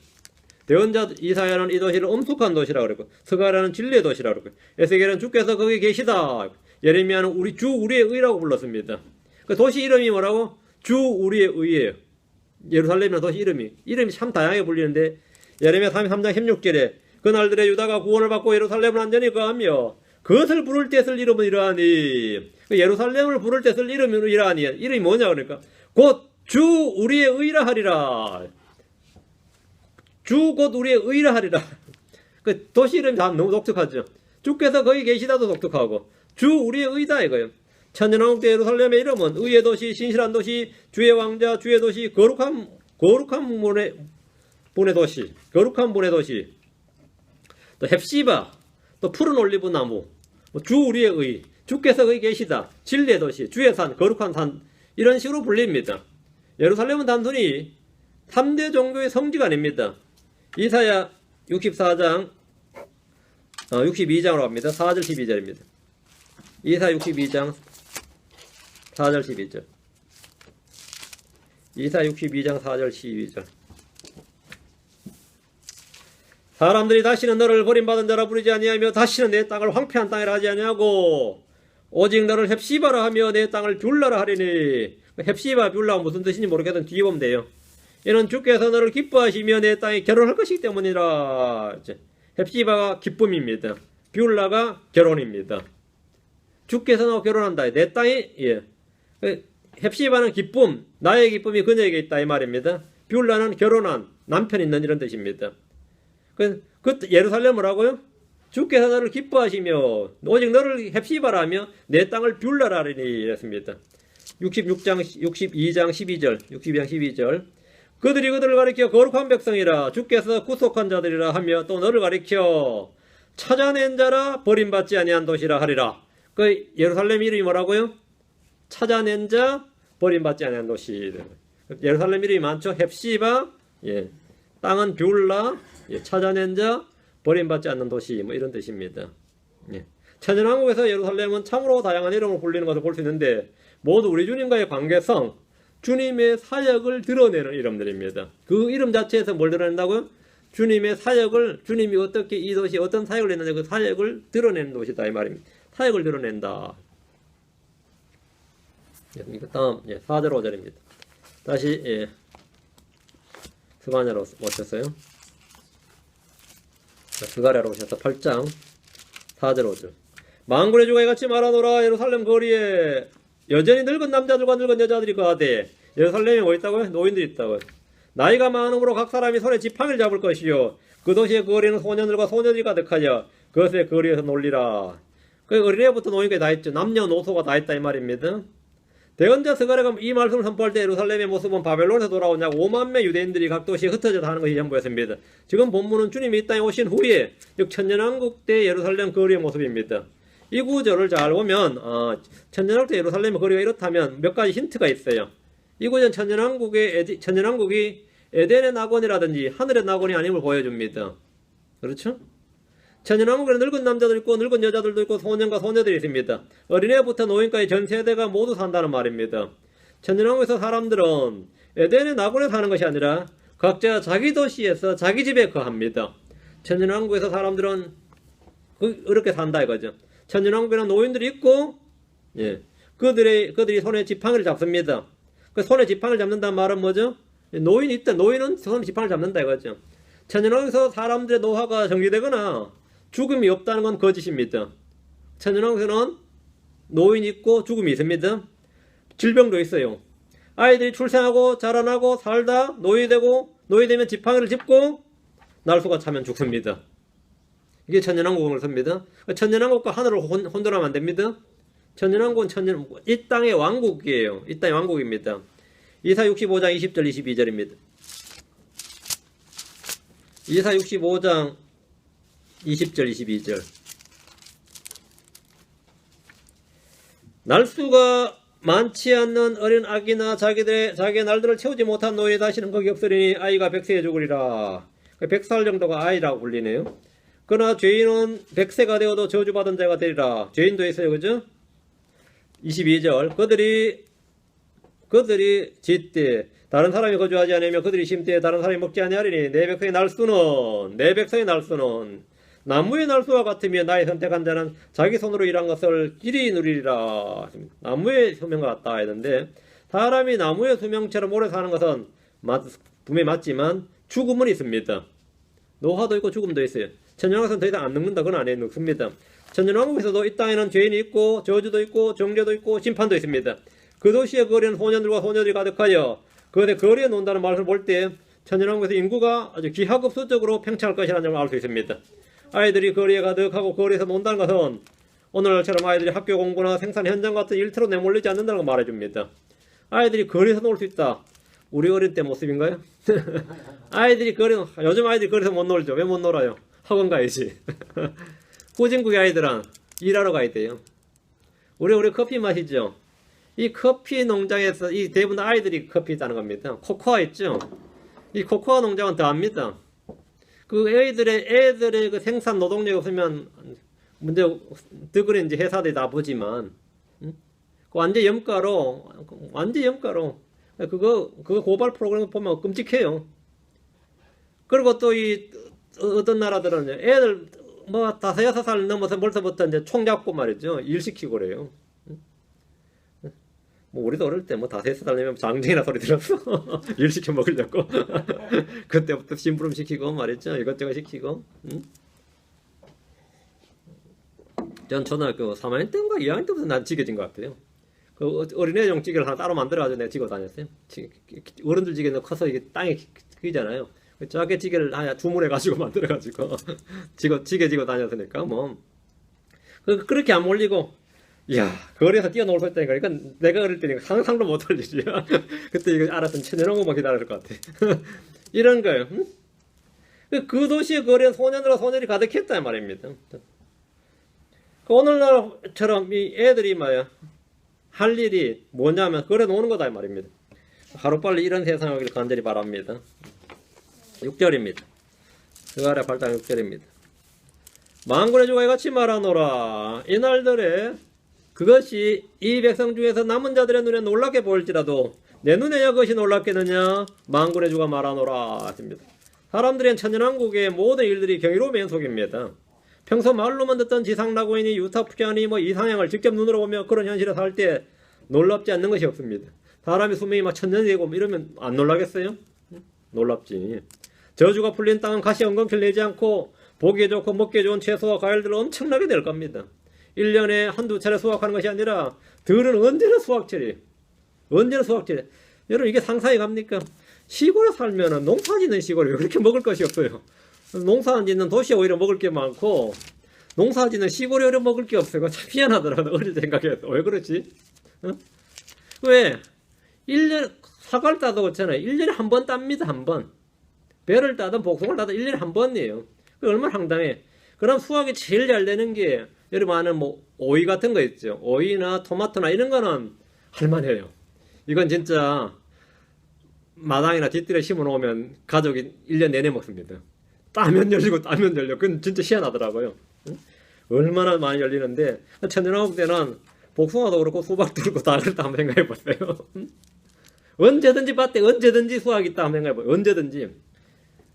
대언자 이사야는 이 도시를 엄숙한 도시라고 그랬고 스가랴는 진리의 도시라고 그랬고 에스겔은 주께서 거기 계시다. 예레미야는 우리의 의라고 불렀습니다. 그 도시 이름이 뭐라고? 주 우리의 의예요. 예루살렘이라는 도시 이름이 참 다양하게 불리는데 예레미야 33장 16절에 그날들의 유다가 구원을 받고 예루살렘을 안전히 거하며 그것을 부를 때 쓸 이름은 이러하니 예루살렘을 부를 때 쓸 이름은 이러하니 이름이 뭐냐 그러니까 곧 주 우리의 의라 하리라. 주 곧 우리의 의라 하리라. 그 도시 이름이 다 너무 독특하죠. 주께서 거기 계시다도 독특하고 주 우리의 의다 이거예요. 천년왕국 때 예루살렘의 이름은 의의 도시, 신실한 도시, 주의 왕자, 주의 도시, 거룩한 분의 도시, 거룩한 분의 도시. 또 헵시바, 또 푸른 올리브 나무, 주 우리의 의, 주께서 거기 계시다, 진리의 도시, 주의 산, 거룩한 산 이런 식으로 불립니다. 예루살렘은 단순히 3대 종교의 성지가 아닙니다. 이사야 64장 62장으로 갑니다. 4절 12절입니다. 이사야 62장 4절 12절. 이사야 62장 4절 12절. 사람들이 다시는 너를 버림받은 자라 부르지 아니하며 다시는 내 땅을 황폐한 땅이라 하지 아니하고 오직 너를 헵시바라 하며 내 땅을 뷸라라 하리니. 헵시바 뷸라가 무슨 뜻인지 모르겠던 뒤에 보면 돼요. 이는 주께서 너를 기뻐하시며 내 땅에 결혼할 것이기 때문이라. 헵시바가 기쁨입니다. 뷸라가 결혼입니다. 주께서 나와 결혼한다. 내 땅에 헵시바는 기쁨, 나의 기쁨이 그녀에게 있다 이 말입니다. 뷸라는 결혼한 남편 있는 이런 뜻입니다. 그 예루살렘을 하고요. 주께서 너를 기뻐하시며 오직 너를 헵시바라 하며 내 땅을 뷸라라 하리니 이랬습니다. 62장 12절. 그들이 그들을 가리켜 거룩한 백성이라 주께서 구속한 자들이라 하며 또 너를 가리켜 찾아낸 자라 버림받지 아니한 도시라 하리라. 그 예루살렘 이름이 뭐라고요? 찾아낸 자 버림받지 아니한 도시. 예루살렘 이름이 많죠. 헵시바, 땅은 뷸라, 찾아낸 자 버림받지 않는 도시 뭐 이런 뜻입니다. 천년왕국에서 예루살렘은 참으로 다양한 이름으로 불리는 것을 볼 수 있는데 모두 우리 주님과의 관계성, 주님의 사역을 드러내는 이름들입니다. 그 이름 자체에서 뭘 드러낸다고요? 주님의 사역을, 주님이 어떻게 이 도시에 어떤 사역을 했는지 그 사역을 드러내는 도시다 이 말입니다. 사역을 드러낸다. 다음 4절 5절입니다. 다시 스가랴로 오셨어요. 스가랴로 오셔서 8장 4절 5절. 만군의 주가 이같이 말하노라. 예루살렘 거리에 여전히 늙은 남자들과 늙은 여자들이 거하되 예루살렘에 뭐 있다고요? 노인들이 있다고요. 나이가 많음으로 각 사람이 손에 지팡이를 잡을 것이요 그 도시의 거리는 소년들과 소녀들이 가득하여 그것의 거리에서 놀리라. 그 어린애부터 노인까지 다 있죠. 남녀노소가 다 있다 이 말입니다. 대언자 스가랴가 이 말씀을 선포할 때 예루살렘의 모습은 바벨론에서 돌아온 약 5만 명 유대인들이 각 도시에 흩어져 하는 것이 전부였습니다. 지금 본문은 주님이 이 땅에 오신 후에 즉 천년왕국 때 예루살렘 거리의 모습입니다. 이 구절을 잘 보면 천년왕국 때 예루살렘의 거리가 이렇다면 몇 가지 힌트가 있어요. 이 구절은 천년왕국이 에덴의 낙원이라든지 하늘의 낙원이 아님을 보여줍니다. 그렇죠? 천년왕국에는 늙은 남자도 있고 늙은 여자들도 있고 소년과 소녀들이 있습니다. 어린애부터 노인까지 전 세대가 모두 산다는 말입니다. 천년왕국에서 사람들은 에덴의 낙원에 사는 것이 아니라 각자 자기 도시에서 자기 집에 거합니다. 천년왕국에서 사람들은 그렇게 산다 이거죠. 천년왕국에는 노인들이 있고 그들이 손에 지팡이를 잡습니다. 그 손에 지팡이를 잡는다는 말은 뭐죠? 노인이 있다. 노인은 손에 지팡이를 잡는다 이거죠. 천년왕국에서 사람들의 노화가 정리되거나 죽음이 없다는 건 거짓입니다. 천년왕국에는 노인이 있고 죽음이 있습니다. 질병도 있어요. 아이들이 출생하고 자라나고 살다 노인이 되고 노인이 되면 지팡이를 짚고 날수가 차면 죽습니다. 이게 천년왕국을 씁니다. 천년왕국과 하늘을 혼돈하면 안 됩니다. 천년왕국은 이 땅의 왕국이에요. 이 땅의 왕국입니다. 이사 65장 20절 22절입니다. 이사 65장 20절 22절. 날수가 많지 않는 어린 아기나 자기의 날들을 채우지 못한 노인이 다시는 거기 없으리니 아이가 100세에 죽으리라. 100살 정도가 아이라고 불리네요. 그러나 죄인은 100세가 되어도 저주받은 자가 되리라. 죄인도 있어요. 그죠? 22절. 그들이 짓되 다른 사람이 거주하지 않으며 그들이 심되 다른 사람이 먹지 아니하리니 내 백성의 날수는 나무의 날수와 같으며 나의 선택한 자는 자기 손으로 일한 것을 길이 누리리라. 나무의 수명과 같다 했는데 사람이 나무의 수명처럼 오래 사는 것은 분명히 맞지만 죽음은 있습니다. 노화도 있고 죽음도 있어요. 천년왕국에서는 더 이상 안 늙는다. 그건 안 늙습니다. 천년왕국에서도 이 땅에는 죄인이 있고 저주도 있고 정죄도 있고 심판도 있습니다. 그 도시의 거리는 소년들과 소녀들이 가득하여 그것의 거리에 논다는 말을 볼 때 천년왕국에서 인구가 아주 기하급수적으로 팽창할 것이라는 점을 알 수 있습니다. 아이들이 거리에 가득하고 거리에서 논다는 것은 오늘날처럼 아이들이 학교 공부나 생산 현장 같은 일터로 내몰리지 않는다는 걸 말해줍니다. 아이들이 거리에서 놀 수 있다. 우리 어릴 때 모습인가요? 요즘 아이들이 거리에서 못 놀죠. 왜 못 놀아요? 학원 가야지. 후진국의 아이들은 일하러 가야 돼요. 우리 커피 마시죠. 이 커피 농장에서 이 대부분 아이들이 커피 따는 겁니다. 코코아 있죠. 이 코코아 농장은 더 합니다. 그 애들의 그 생산 노동력이 없으면 문제 더 이제 회사들이 다 보지만 완전 염가로 그거 고발 프로그램 보면 끔찍해요. 그리고 또 이 어떤 나라들은 애들 뭐 5-6살 넘어서 벌써부터 이제 총 잡고 말이죠. 일 시키고 그래요. 뭐 우리도 어릴 때 뭐 5-6살 되면 장정이나 소리 들었어. 일 시켜 먹으려고. 그때부터 심부름 시키고 말이죠. 이것저것 시키고. 전 초등학교 3학년 때인가 2학년 때부터 난 지겨진 것 같아요. 그 어린애용 지게를 하나 따로 만들어가지고 내가 지고 다녔어요. 어른들 지게는 커서 이게 땅에 끼잖아요. 작게 지게를 하나 주문해가지고 만들어가지고 지게 지고 다녔으니까 뭐 그렇게 안 몰리고 이야 거리에서 뛰어놀 수 있다니까. 그러니까 내가 어릴 때니까 상상도 못할 일이야. 그때 이거 알았던 천년왕국만 기다릴 것 같아. 이런 거예요. 그 도시의 거리에 소년들과 소녀들이 가득했단 말입니다. 오늘날처럼 이 애들이 할 일이 뭐냐면 거리에 노는 거다 이 말입니다. 하루빨리 이런 세상을 오길 간절히 바랍니다. 6절입니다. 스가랴 8장 6절입니다. 만군의 주가 이같이 말하노라. 이날들에 그것이 이 백성 중에서 남은 자들의 눈에 놀랍게 보일지라도 내 눈에야 그것이 놀랍겠느냐. 만군의 주가 말하노라 하십니다. 사람들은 천년왕국의 모든 일들이 경이로운 연속입니다. 평소 말로만 듣던 지상낙원이니 유타프견이 이상향을 직접 눈으로 보며 그런 현실에 살 때 놀랍지 않는 것이 없습니다. 사람의 수명이 1000년이 되고 이러면 안 놀라겠어요? 놀랍지. 저주가 풀린 땅은 가시 엉겅퀴를 내지 않고 보기에 좋고 먹기에 좋은 채소와 과일들을 엄청나게 낼 겁니다. 1년에 한두 차례 수확하는 것이 아니라 들은 언제나 수확철이. 언제나 수확철이. 여러분 이게 상상이 갑니까? 시골에 살면은 농사 짓는 시골에 왜 그렇게 먹을 것이 없어요. 농사 짓는 도시에 오히려 먹을 게 많고 농사 짓는 시골에 오히려 먹을 게 없어요. 참 희한하더라고요. 어릴 때 생각해서. 왜 그렇지? 어? 왜? 1년 사과를 따도 그렇잖아요. 1년에 한 번 땁니다. 한 번. 배를 따든 복숭아를 따든 1년에 한 번이에요. 얼마나 황당해. 그럼 수확이 제일 잘 되는 게 여러분 아는 뭐 오이 같은 거 있죠. 오이나 토마토나 이런 거는 할만해요. 이건 진짜 마당이나 뒷뜰에 심어 놓으면 가족이 1년 내내 먹습니다. 따면 열리고 따면 열려. 그건 진짜 희한하더라고요. 응? 얼마나 많이 열리는데 천연화국 때는 복숭아도 그렇고 수박도 그렇고 다 그렇다 한번 생각해 보세요. 언제든지 밭에 언제든지 수확이 있다 한번 생각해 보세요. 언제든지.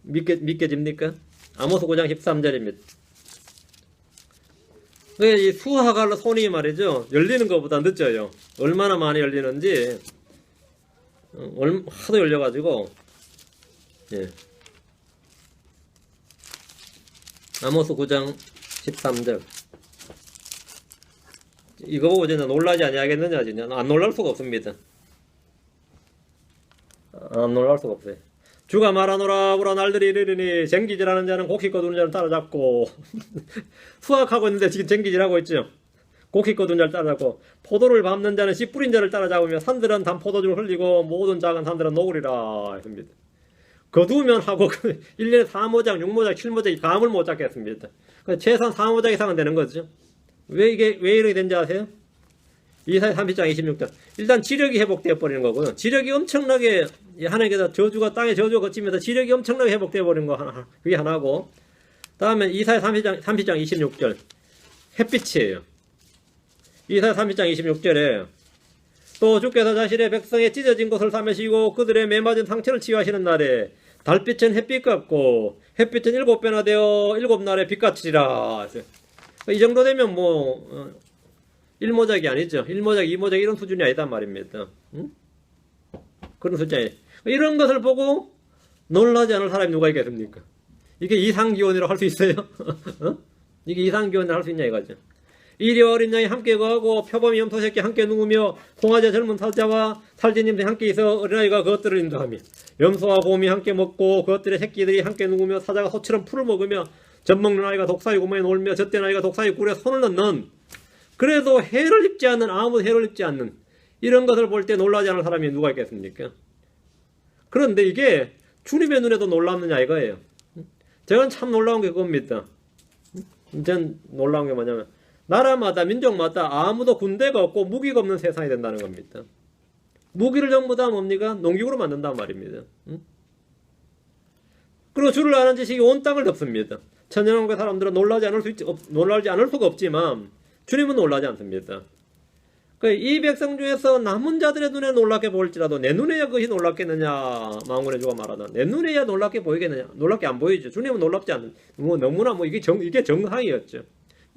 믿겨집니까? 아모스 9장 13절입니다. 이 수확할 손이 말이죠. 열리는 것보다 늦어요. 얼마나 많이 열리는지 하도 열려가지고 예. 아모스 9장 13절 이거 보고 저는 놀라지 아니하겠느냐 진짜 안 놀랄 수가 없습니다. 안 놀랄 수가 없어요. 주가 말하노라 보라 날들이 이르리니 쟁기질하는 자는 곡식 거두는 자를 따라잡고 수확하고 있는데 지금 쟁기질하고 있죠. 곡식 거두는 자를 따라잡고 포도를 밟는 자는 씨 뿌린 자를 따라잡으며 산들은 단 포도주를 흘리고 모든 작은 산들은 녹으리라 했습니다. 거두면 하고 1년에 4모작, 6모작, 7모작 감을 못 잡겠습니다. 최소한 4모작 이상은 되는 거죠. 왜 이렇게 된지 아세요? 이사야 30장 26절. 일단 지력이 회복되어 버리는 거고요. 지력이 엄청나게 하나님께서 저주가 땅에 저주가 거치면서 지력이 엄청나게 회복되어 버리는 거 하나. 그게 하나고. 다음에 이사야 30장 26절. 햇빛이에요. 이사야 30장 26절에 또 주께서 자신의 백성의 찢어진 것을 삼으시고 그들의 매맞은 상처를 치유하시는 날에 달빛은 햇빛 같고 햇빛은 7배나 되어 7날의 빛같으리라. 이 정도 되면 뭐 1모작이 아니죠. 1모작, 2모작 이런 수준이 아니단 말입니다. 응? 그런 수준이 이런 것을 보고 놀라지 않을 사람이 누가 있겠습니까? 이게 이상기원이라고 할 수 있어요? 어? 이게 이상기원이라고 할 수 있냐 이거죠. 이리 어린 양이 함께 거하고 표범이 염소 새끼 함께 누우며 송아지 젊은 사자와 살진 임새 함께 있어 어린아이가 그것들을 인도하며 염소와 곰이 함께 먹고 그것들의 새끼들이 함께 누우며 사자가 소처럼 풀을 먹으며 젖 먹는 아이가 독사의 고모에 놀며 젖된 아이가 독사의 꿀에 손을 넣는 그래도 해를 입지 않는 아무 해를 입지 않는 이런 것을 볼 때 놀라지 않을 사람이 누가 있겠습니까? 그런데 이게 주님의 눈에도 놀랍느냐 이거예요. 저는 참 놀라운 게 그겁니다. 전 놀라운 게 뭐냐면 나라마다 민족마다 아무도 군대가 없고 무기가 없는 세상이 된다는 겁니다. 무기를 전부 다 뭡니까? 농기구로 만든단 말입니다. 그리고 주를 아는 지식이 온 땅을 덮습니다. 천연왕국의 사람들은 놀라지 않을 수가 없지만 주님은 놀라지 않습니다. 이 백성 중에서 남은 자들의 눈에 놀랍게 보일지라도 내 눈에야 그것이 놀랍겠느냐. 망군의 주가 말하다. 내 눈에야 놀랍게 보이겠느냐. 놀랍게 안 보이죠. 주님은 놀랍지 않은. 너무나 이게 정상이었죠.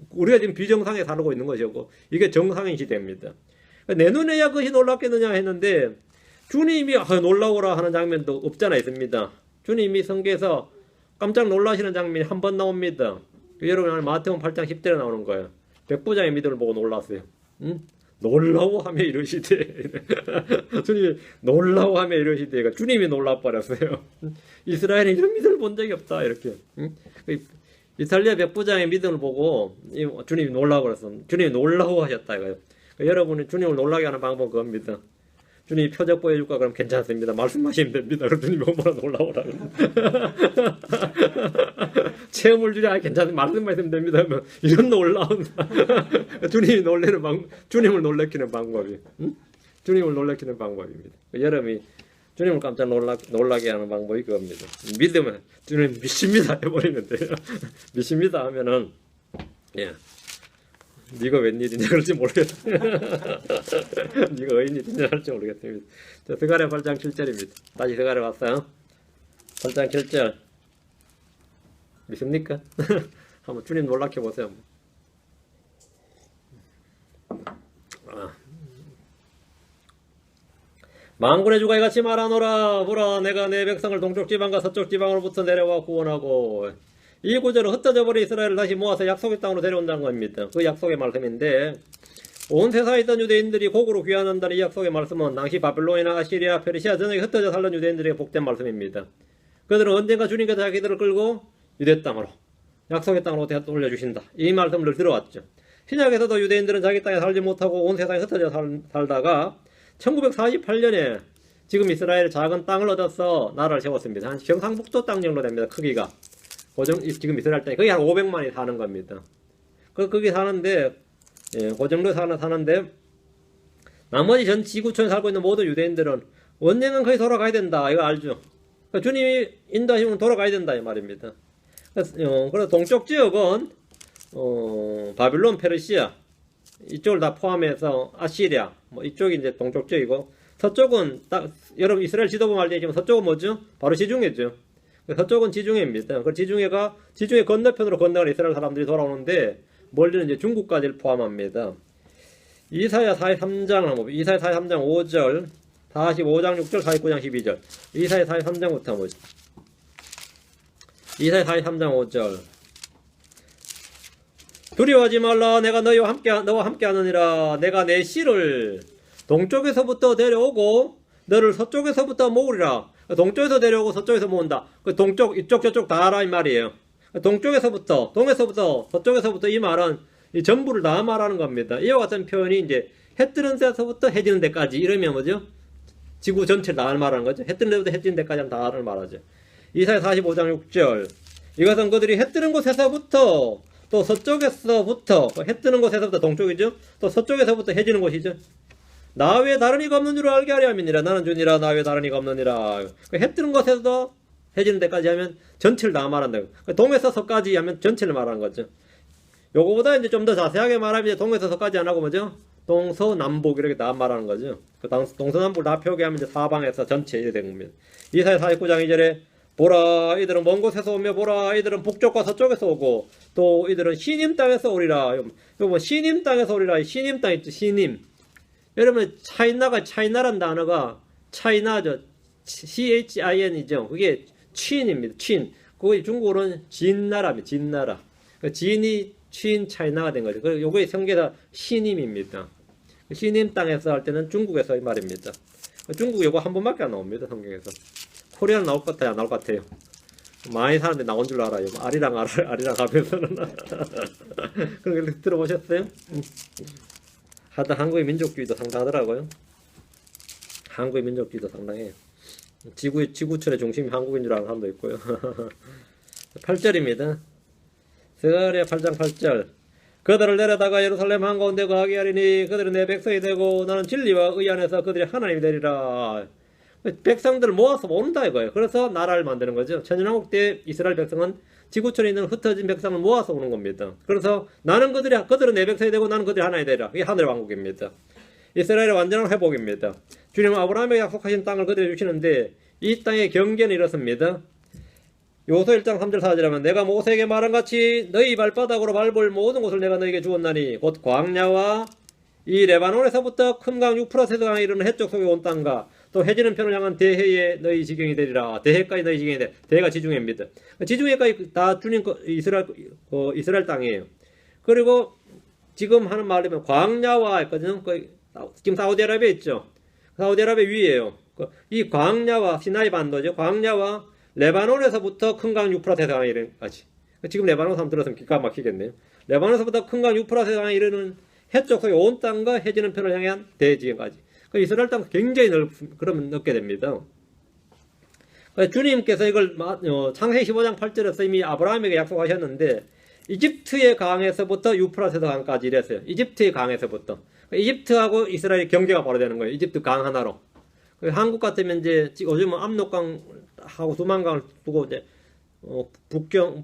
우리가 지금 비정상에 살고 있는 것이었고 이게 정상인 시대입니다. 내 눈에야 그것이 놀랍겠느냐 했는데 주님이 놀라워라 하는 장면도 없잖아 있습니다. 주님이 성경에서 깜짝 놀라시는 장면이 한 번 나옵니다. 여러분 마태복음 8장 10절에 나오는 거예요. 백부장의 믿음을 보고 놀랐어요. 응? 놀라워하며 이러시되 주님이 놀라워하며 이러시되 주님이 놀라버렸어요. 이스라엘은 이런 믿음을 본 적이 없다 이렇게. 응? 이탈리아 백부장의 믿음을 보고 주님이 놀라버렸어. 주님이 놀라워하셨다 이거예요. 여러분이 주님을 놀라게 하는 방법은 그겁니다. 주님이 표적 보여줄까 그럼 괜찮습니다. 말씀하시면 됩니다. 그럼 주님이 얼마나 놀라워라. 체험을 주랴 괜찮습니다. 말씀만 있으면 됩니다. 이런 놀라운 주님이 주님을 놀래키는 방법이 주님을 놀래키는 방법입니다. 여러분이 주님을 깜짝 놀라게 하는 방법이 그겁니다. 믿으면 주님 믿습니다 해버리면 돼요. 믿습니다 하면은 예. 네가 웬일이냐 그럴지 모르겠어요. 네가 어인일이냐 할지 모르겠습니다. 자, 스가랴 8장 7절입니다. 다시 스가랴 왔어요. 8장 7절 믿습니까? 한번 주님 놀랍게 보세요. 만군의 주가 이같이 말하노라. 보라, 내가 내 백성을 동쪽 지방과 서쪽 지방으로부터 내려와 구원하고, 이 구절은 흩어져 버린 이스라엘을 다시 모아서 약속의 땅으로 데려온다는 겁니다. 그 약속의 말씀인데, 온 세상에 있던 유대인들이 곡으로 귀환한다는 이 약속의 말씀은 당시 바벨론이나 아시리아, 페르시아 전역에 흩어져 살던 유대인들에게 복된 말씀입니다. 그들은 언젠가 주님께서 자기들을 끌고 유대 땅으로, 약속의 땅으로 돌려주신다. 이 말씀을 들어왔죠. 신약에서도 유대인들은 자기 땅에 살지 못하고 온 세상에 흩어져 살다가 1948년에 지금 이스라엘 작은 땅을 얻어서 나라를 세웠습니다. 한 경상북도 땅 정도 됩니다. 크기가. 지금 이스라엘 땅이 거기 한 500만이 사는 겁니다. 거기 사는데, 예, 그 정도 사는데, 나머지 전 지구촌에 살고 있는 모든 유대인들은 언젠간 거기 돌아가야 된다. 이거 알죠? 그러니까 주님이 인도하시면 돌아가야 된다. 이 말입니다. 그래서 동쪽 지역은, 바빌론, 페르시아, 이쪽을 다 포함해서 아시리아, 뭐 이쪽이 이제 동쪽 지역이고, 서쪽은 여러분 이스라엘 지도 보면 알겠지만 서쪽은 뭐죠? 바로 지중해죠. 서쪽은 지중해입니다. 그 지중해 건너편으로 건너가는 이스라엘 사람들이 돌아오는데, 멀리는 이제 중국까지를 포함합니다. 이사야 43장 한번 봅니다. 이사야 43장 5절, 45장 6절, 49장 12절. 이사야 43장부터 한번 보시죠. 이사야 43장 5절. 두려워하지 말라. 내가 너와 함께 하느니라. 내가 내 씨를 동쪽에서부터 데려오고 너를 서쪽에서부터 모으리라. 동쪽에서 데려오고 서쪽에서 모은다. 그 동쪽, 이쪽, 저쪽 다 하라 이 말이에요. 동쪽에서부터, 동에서부터, 서쪽에서부터 이 말은 이 전부를 다 말하는 겁니다. 이와 같은 표현이 이제 해 뜨는 데서부터 해 지는 데까지 이러면 뭐죠? 지구 전체를 다 말하는 거죠. 해 뜨는 데부터 해 지는 데까지 다 말하죠. 이사야 45장 6절. 이것은 그들이 해 뜨는 곳에서부터 또 서쪽에서부터 해 뜨는 곳에서부터 동쪽이죠. 또 서쪽에서부터 해 지는 곳이죠. 나 외에 다른 이가 없는 줄 알게 하려 함이니라. 나는 주니라. 나 외에 다른 이가 없느니라. 해 뜨는 곳에서도 해지는 데까지 하면 전체를 다 말한다. 동에서 서까지 하면 전체를 말하는 거죠. 요거보다 이제 좀 더 자세하게 말하면 이제 동에서 서까지 안 하고 뭐죠? 동서남북 이렇게 다 말하는 거죠. 그 동서남북 다 표기하면 이제 사방에서 전체 이렇게 된 겁니다. 이사야 49장 2절에 보라 이들은 먼 곳에서 오며 보라 이들은 북쪽과 서쪽에서 오고 또 이들은 시님 땅에서 오리라. 요 뭐 시님 땅에서 오리라. 시님 땅 있죠. 시님. 여러분 차이나란 단어가 차이나죠. CHIN이죠. 그게 춘입니다. 춘. 그게 중국어로는 진나라입니다. 진나라. 진이 춘 차이나가 된 거죠. 그리고 요거의 성계가 시님입니다. 시님 땅에서 할 때는 중국에서 이 말입니다. 중국 요거 한 번밖에 안 나옵니다. 성경에서. 코리아는 나올 것 같아요? 안 나올 것 같아요? 많이 사는데 나온 줄 알아요. 아리랑 하면서는. 그런 거 들어보셨어요? 하여튼 한국의 민족주의도 상당하더라고요. 한국의 민족주의도 상당해요. 지구촌의 중심이 한국인 줄 아는 사람도 있고요. 8절입니다. 스가랴 8장 8절. 그들을 내려다가 예루살렘 한가운데 거하게 하리니 그들은 내 백성이 되고 나는 진리와 의 안에서 그들이 하나님이 되리라. 백성들을 모아서 모은다 이거예요. 그래서 나라를 만드는 거죠. 천년왕국 때 이스라엘 백성은 지구촌에 있는 흩어진 백성을 모아서 오는 겁니다. 그래서 그들은 내 백성이 되고 나는 그들이 하나이 되리라. 이게 하늘의 왕국입니다. 이스라엘의 완전한 회복입니다. 주님은 아브라함에게 약속하신 땅을 그들에게 주시는데 이 땅의 경계는 이렇습니다. 요소 1장 3절 4절 하면 내가 모세에게 말한 같이 너희 발바닥으로 밟을 모든 곳을 내가 너희에게 주었나니 곧 광야와 이 레바논에서부터 큰 강 유프라테스 강에 이르는 해쪽 속에 온 땅과 또 해지는 편을 향한 대해에 너희 지경이 되리라. 대해까지 너희 지경이 되리라. 대해가 지중해입니다. 지중해까지 다 주님 이스라엘 땅이에요. 그리고 지금 하는 말이면 광야와 했거든요. 지금 사우디아라비아 있죠. 사우디아라비아 위에요. 이 광야와 시나이 반도죠. 광야와 레바논에서부터 큰 강 유프라테스 강에 이르는까지. 지금 레바논 사람 들었으면 기가 막히겠네요. 레바논에서부터 큰 강 유프라테스 강에 이르는 해쪽 속에 온 땅과 해지는 편을 향한 대지경까지. 이스라엘 땅 굉장히 그러면 넓게 됩니다. 주님께서 이걸 창세기 15장 8절에서 이미 아브라함에게 약속하셨는데 이집트의 강에서부터 유프라테스 강까지 이랬어요. 이집트의 강에서부터. 이집트하고 이스라엘의 경계가 바로 되는 거예요. 이집트 강 하나로. 한국 같으면 이제 요즘은 압록강하고 두만강을 두고 이제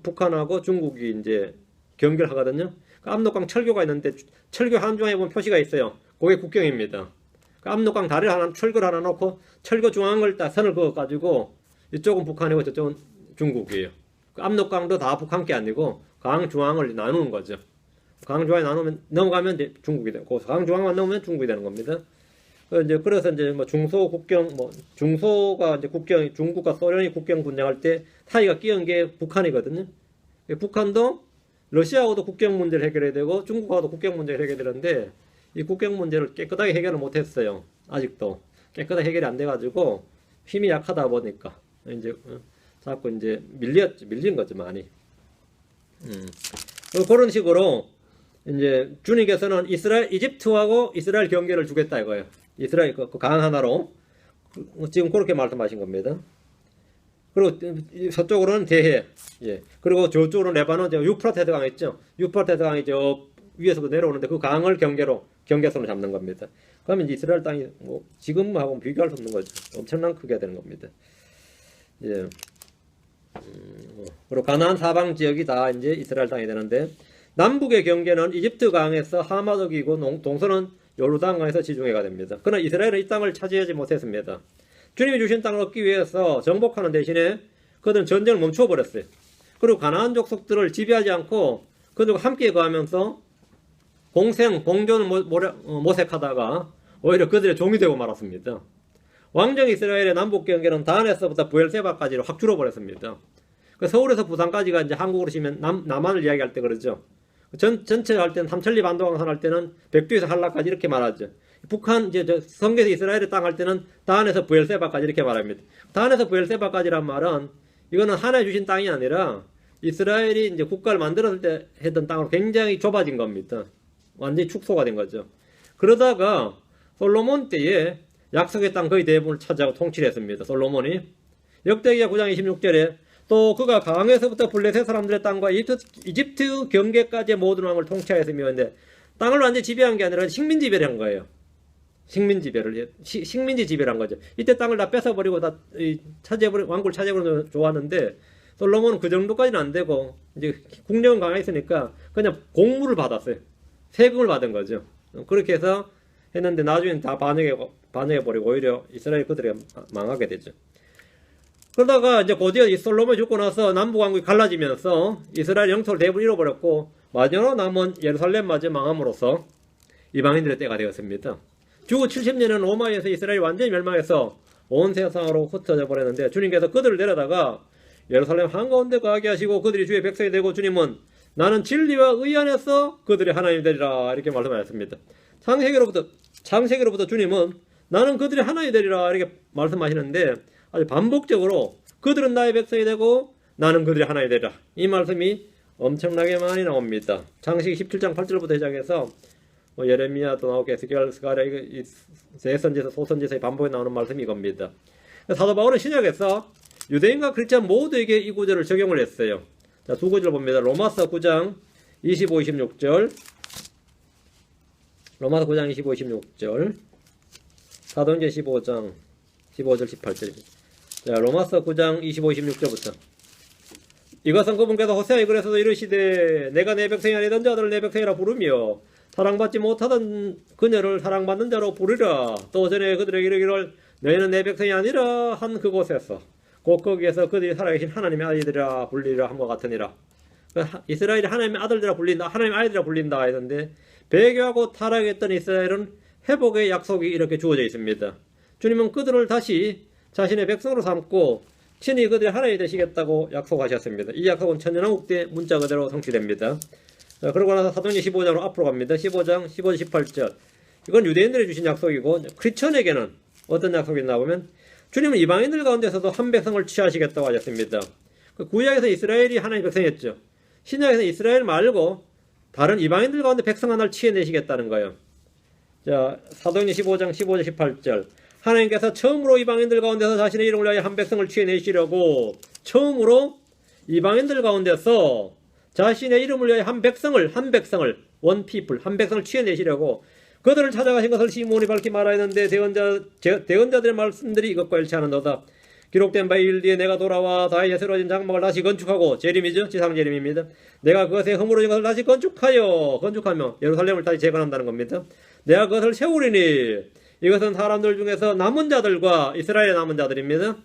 북한하고 중국이 이제 경계를 하거든요. 압록강 철교가 있는데 철교 한 중앙에 보면 표시가 있어요. 그게 국경입니다. 압록강 다리를 하나 철교를 하나 놓고 철교 중앙을 딱 선을 그어 가지고 이쪽은 북한이고 저쪽은 중국이에요. 압록강도 다 북한 게 아니고 강 중앙을 나누는 거죠. 강 중앙에 나누면 넘어가면 이제 중국이 되고 강 중앙만 넘으면 중국이 되는 겁니다. 이제 그래서 이제 뭐 중소 국경 뭐 중소가 이제 국경 중국과 소련이 국경 분쟁할 때 타이가 끼얹은 게 북한이거든요. 북한도 러시아하고도 국경 문제를 해결해야 되고 중국하고도 국경 문제를 해결해야 되는데 이 국경 문제를 깨끗하게 해결을 못했어요. 아직도 깨끗하게 해결이 안 돼가지고 힘이 약하다 보니까 이제 자꾸 이제 밀린 거죠 많이. 그런 식으로 이제 주님께서는 이집트하고 이스라엘 경계를 주겠다 이거예요. 이스라엘 그 강 하나로 지금 그렇게 말씀하신 겁니다. 그리고 서쪽으로는 대해, 예. 그리고 저쪽으로는 레바논, 유프라테스 강 있죠. 유프라테스 강이 저 위에서도 내려오는데 그 강을 경계선으로 잡는 겁니다. 그러면 이제 이스라엘 땅이 뭐 지금하고 비교할 수 없는 거죠. 엄청난 크게 되는 겁니다. 예. 그리고 가나안 사방 지역이 다 이제 이스라엘 땅이 되는데 남북의 경계는 이집트 강에서 하마독이고 동서는 요르단 강에서 지중해가 됩니다. 그러나 이스라엘은 이 땅을 차지하지 못했습니다. 주님이 주신 땅을 얻기 위해서 정복하는 대신에 그들은 전쟁을 멈추어 버렸어요. 그리고 가나안 족속들을 지배하지 않고 그들과 함께 거하면서 공존을 모색하다가 오히려 그들의 종이 되고 말았습니다. 왕정 이스라엘의 남북 경계는 다한에서부터 부엘세바까지를 확 줄어버렸습니다. 서울에서 부산까지가 이제 한국으로 치면 남한을 이야기할 때 그러죠. 전체 할 때는 삼천리 반도강산 할 때는 백두에서 한라까지 이렇게 말하죠. 북한 이제 성계에서 이스라엘의 땅 할 때는 다한에서 부엘세바까지 이렇게 말합니다. 다한에서 부엘세바까지란 말은 이거는 하나님 주신 땅이 아니라 이스라엘이 이제 국가를 만들었을 때 했던 땅으로 굉장히 좁아진 겁니다. 완전히 축소가 된 거죠. 그러다가 솔로몬 때에 약속의 땅 거의 대부분을 차지하고 통치를 했습니다. 솔로몬이 역대기하 9장 26절에 또 그가 강에서부터 블레셋 사람들의 땅과 이집트 경계까지의 모든 왕을 통치하였으며 땅을 완전히 지배한 게 아니라 식민 지배를 한 거예요. 식민지 지배를 한 거죠. 이때 땅을 다 뺏어버리고 다 왕국을 차지해버리면 좋았는데 솔로몬은 그 정도까지는 안 되고 이제 국력은 강했으니까 그냥 공물을 받았어요. 세금을 받은 거죠. 그렇게 해서 했는데 나중엔 다 반역해버리고 오히려 이스라엘 그들이 망하게 되죠. 그러다가 이제 곧이어 솔로몬이 죽고 나서 남북왕국이 갈라지면서 이스라엘 영토를 대부분 잃어버렸고 마지막으로 남은 예루살렘마저 망함으로써 이방인들의 때가 되었습니다. 주후 70년은 로마에서 이스라엘이 완전히 멸망해서 온 세상으로 흩어져 버렸는데 주님께서 그들을 데려다가 예루살렘 한가운데 거하게 하시고 그들이 주의 백성이 되고 주님은 나는 진리와 의 안에서 그들의 하나님이 되리라 이렇게 말씀하셨습니다. 창세기로부터 주님은 나는 그들의 하나님이 되리라 이렇게 말씀하시는데 아주 반복적으로 그들은 나의 백성이 되고 나는 그들의 하나님이 되리라 이 말씀이 엄청나게 많이 나옵니다. 창세기 17장 8절부터 시작해서 예레미야도 나오고 에스겔, 스가랴, 세선지서, 소선지서의 반복에 나오는 말씀이 이겁니다. 사도 바울은 신약에서 유대인과 크리스찬 모두에게 이 구절을 적용을 했어요. 자, 두 구절 봅니다. 로마서 9장 25, 26절 로마서 9장 25, 26절 사도행전 15장 15절, 18절 자, 로마서 9장 25, 26절부터 이것은 그분께서 호세아에 글에서도 이르시되 내가 내 백성이 아니던 자들을 내 백성이라 부르며 사랑받지 못하던 그녀를 사랑받는 자로 부르라. 또 전에 그들에게 이르기를 너희는 내 백성이 아니라 한 그곳에서 곧 거기에서 그들이 살아계신 하나님의 아이들이라 불리라 함과 같으니라. 이스라엘이 하나님의 아들들이라 불린다. 하나님의 아이들이라 불린다 했는데 배교하고 타락했던 이스라엘은 회복의 약속이 이렇게 주어져 있습니다. 주님은 그들을 다시 자신의 백성으로 삼고 친히 그들이 하나님이 되시겠다고 약속하셨습니다. 이 약속은 천년왕국 때 문자 그대로 성취됩니다. 자, 그러고 나서 사도행전 15장으로 앞으로 갑니다. 15장 15절 18절 이건 유대인들이 주신 약속이고 크리스천에게는 어떤 약속이 있나 보면 주님은 이방인들 가운데서도 한 백성을 취하시겠다고 하셨습니다. 구약에서 이스라엘이 하나님의 백성이었죠. 신약에서 이스라엘 말고 다른 이방인들 가운데 백성 하나를 취해내시겠다는 거예요. 자, 사도행전 15장 15절 18절 하나님께서 처음으로 이방인들 가운데서 자신의 이름을 위하여 한 백성을 취해내시려고 처음으로 이방인들 가운데서 자신의 이름을 위하여 한 백성을 one people 한 백성을 취해내시려고 그들을 찾아가신 것을 시몬이 밝히 말하였는데 대언자들의 말씀들이 이것과 일치하는도다. 기록된 바에 이르기에 내가 돌아와 다윗의 새로워진 장막을 다시 건축하고 재림이죠. 지상 재림입니다. 내가 그것에 허물어진 것을 다시 건축하며 예루살렘을 다시 재건한다는 겁니다. 내가 그것을 세우리니 이것은 사람들 중에서 남은 자들과 이스라엘의 남은 자들입니다.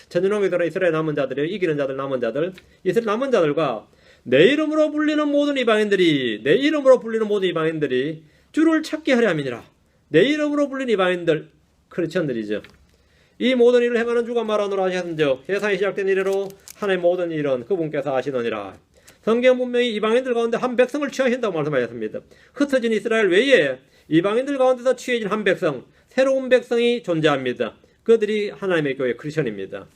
천년왕국에 들어 이스라엘 남은 자들이에요. 이기는 자들 남은 자들 이스라엘 남은 자들과 내 이름으로 불리는 모든 이방인들이 주를 찾게 하려 함이니라. 내 이름으로 불린 이방인들 크리스천들이죠. 이 모든 일을 행하는 주가 말하노라 하셨은즉 세상이 시작된 이래로 하나의 모든 일은 그분께서 하시느니라. 성경 분명히 이방인들 가운데 한 백성을 취하신다고 말씀하셨습니다. 흩어진 이스라엘 외에 이방인들 가운데서 취해진 한 백성, 새로운 백성이 존재합니다. 그들이 하나님의 교회 크리스천입니다.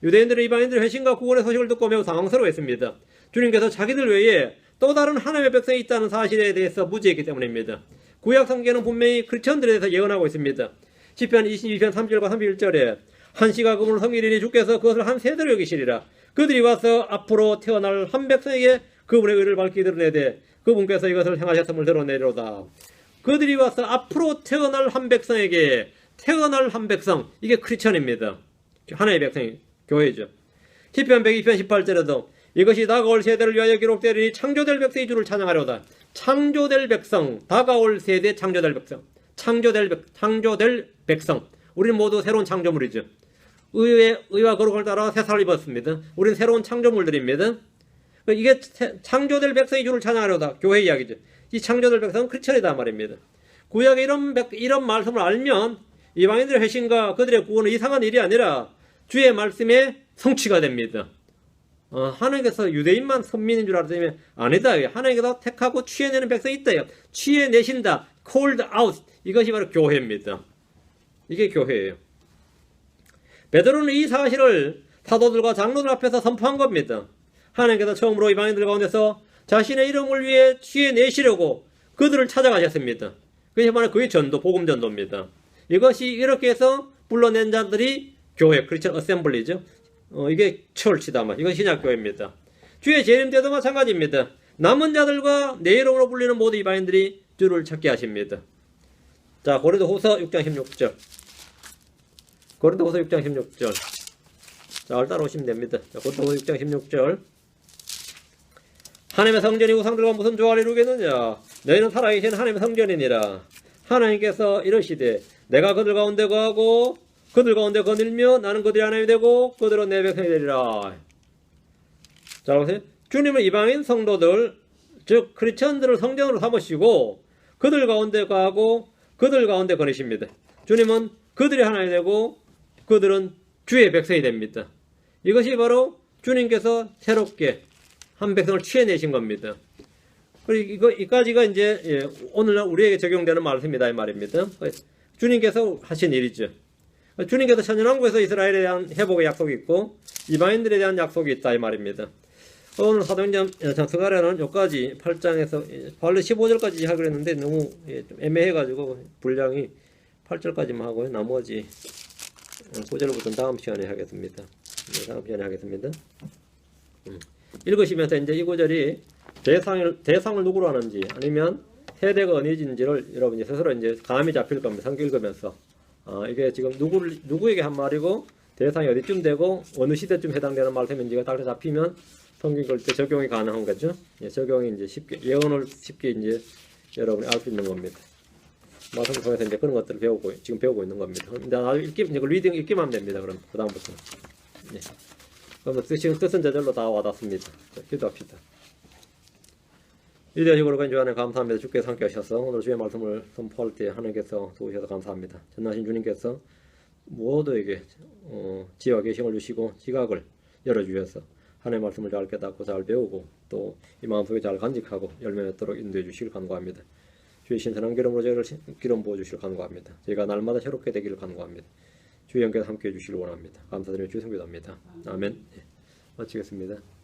유대인들은 이방인들의 회심과 구원의 소식을 듣고 매우 당황스러워했습니다. 주님께서 자기들 외에 또 다른 하나님의 백성이 있다는 사실에 대해서 무지했기 때문입니다. 구약 성경은 분명히 크리스천들에 대해서 예언하고 있습니다. 시편 22편 3절과 31절에 한시가 그물을 성일이니 주께서 그것을 한 세대로 여기시리라. 그들이 와서 앞으로 태어날 한 백성에게 그분의 의를 밝히 드러내되 그분께서 이것을 행하셨음을 드러내리로다. 그들이 와서 앞으로 태어날 한 백성에게 태어날 한 백성, 이게 크리스천입니다. 하나의 백성이 교회죠. 시편 102편 18절에도 이것이 다가올 세대를 위하여 기록되리니 창조될 백성의 주를 찬양하려다. 창조될 백성, 다가올 세대 창조될 백성, 창조될 백성. 우리는 모두 새로운 창조물이죠. 의와 거룩을 따라 새살을 입었습니다. 우리는 새로운 창조물들입니다. 이게 창조될 백성의 주를 찬양하려다. 교회 이야기죠. 이 창조될 백성은 크리스천이다 말입니다. 구약에 이런 말씀을 알면 이방인들의 회심과 그들의 구원은 이상한 일이 아니라 주의 말씀의 성취가 됩니다. 하나님께서 유대인만 선민인 줄 알았더니 아니다. 하나님께서 택하고 취해내는 백성이 있다. 취해내신다. called out. 이것이 바로 교회입니다. 이게 교회예요. 베드로는 이 사실을 사도들과 장로들 앞에서 선포한 겁니다. 하나님께서 처음으로 이방인들 가운데서 자신의 이름을 위해 취해내시려고 그들을 찾아가셨습니다. 그것이 바로 그의 전도, 복음 전도입니다. 이것이 이렇게 해서 불러낸 자들이 교회, 크리스천 어셈블리죠. 이게 철치다 말. 이건 신약교회입니다. 주의 재림 때도 마찬가지입니다. 남은 자들과 내 이름으로 불리는 모든 이방인들이 주를 찾게 하십니다. 자, 고린도후서 6장 16절. 고린도후서 6장 16절. 자, 따라오시면 됩니다. 자, 고린도후서 6장 16절. 하나님의 성전이 우상들과 무슨 조화를 이루겠느냐? 너희는 살아계신 하나님의 성전이니라. 하나님께서 이러시되 내가 그들 가운데 거하고 그들 가운데 거닐며 나는 그들이 하나님이 되고 그들은 내 백성이 되리라. 자, 보세요. 주님은 이방인 성도들, 즉 크리스천들을 성전으로 삼으시고 그들 가운데 거하고 그들 가운데 거니십니다. 주님은 그들이 하나님이 되고 그들은 주의 백성이 됩니다. 이것이 바로 주님께서 새롭게 한 백성을 취해내신 겁니다. 그리고 이까지가 이제 오늘날 우리에게 적용되는 말씀이다 이 말입니다. 주님께서 하신 일이죠. 주님께서 천연왕국에서 이스라엘에 대한 회복의 약속이 있고 이방인들에 대한 약속이 있다 이 말입니다. 오늘 사도행전 스가랴는 여기까지 8장에서 원래 15절까지 하기로 했는데 너무 좀 애매해가지고 분량이 8절까지만 하고요. 나머지 9절부터는 다음 시간에 하겠습니다. 다음 시간에 하겠습니다. 읽으시면서 이제 이 구절이 대상을 누구로 하는지 아니면 세대가 어디인지를 여러분이 스스로 이제 감이 잡힐 겁니다. 성경 읽으면서. 이게 지금 누구에게 한 말이고 대상이 어디쯤 되고 어느 시대쯤 해당되는 말씀인지가 딱 잡히면 성경 읽을 때 적용이 가능한 거죠. 예, 적용이 이제 쉽게 예언을 쉽게 이제 여러분이 알 수 있는 겁니다. 말씀을 통해서 이제 그런 것들을 지금 배우고 있는 겁니다. 근데 나중에 이제 리딩 읽기만 하면 됩니다. 그럼 그다음부터. 예. 그러면 뜻은 저절로 다 와닿습니다. 자, 기도합시다. 이대식으로 간주하는 감사합니다. 주께서 함께 하셔서 오늘 주의 말씀을 선포할 때 하나님께서 도우셔서 감사합니다. 전하신 주님께서 모두에게 지혜와 계시를 주시고 지각을 열어주셔서 하나님의 말씀을 잘 깨닫고 잘 배우고 또 이 마음속에 잘 간직하고 열매 맺도록 인도해 주시길 간구합니다. 주의 신선한 기름으로 저희를 기름 부어 주시길 간구합니다. 저희가 날마다 새롭게 되기를 간구합니다. 주의 영께서 함께 해 주시길 원합니다. 감사드리며 주의 성교합니다. 아멘. 네, 마치겠습니다.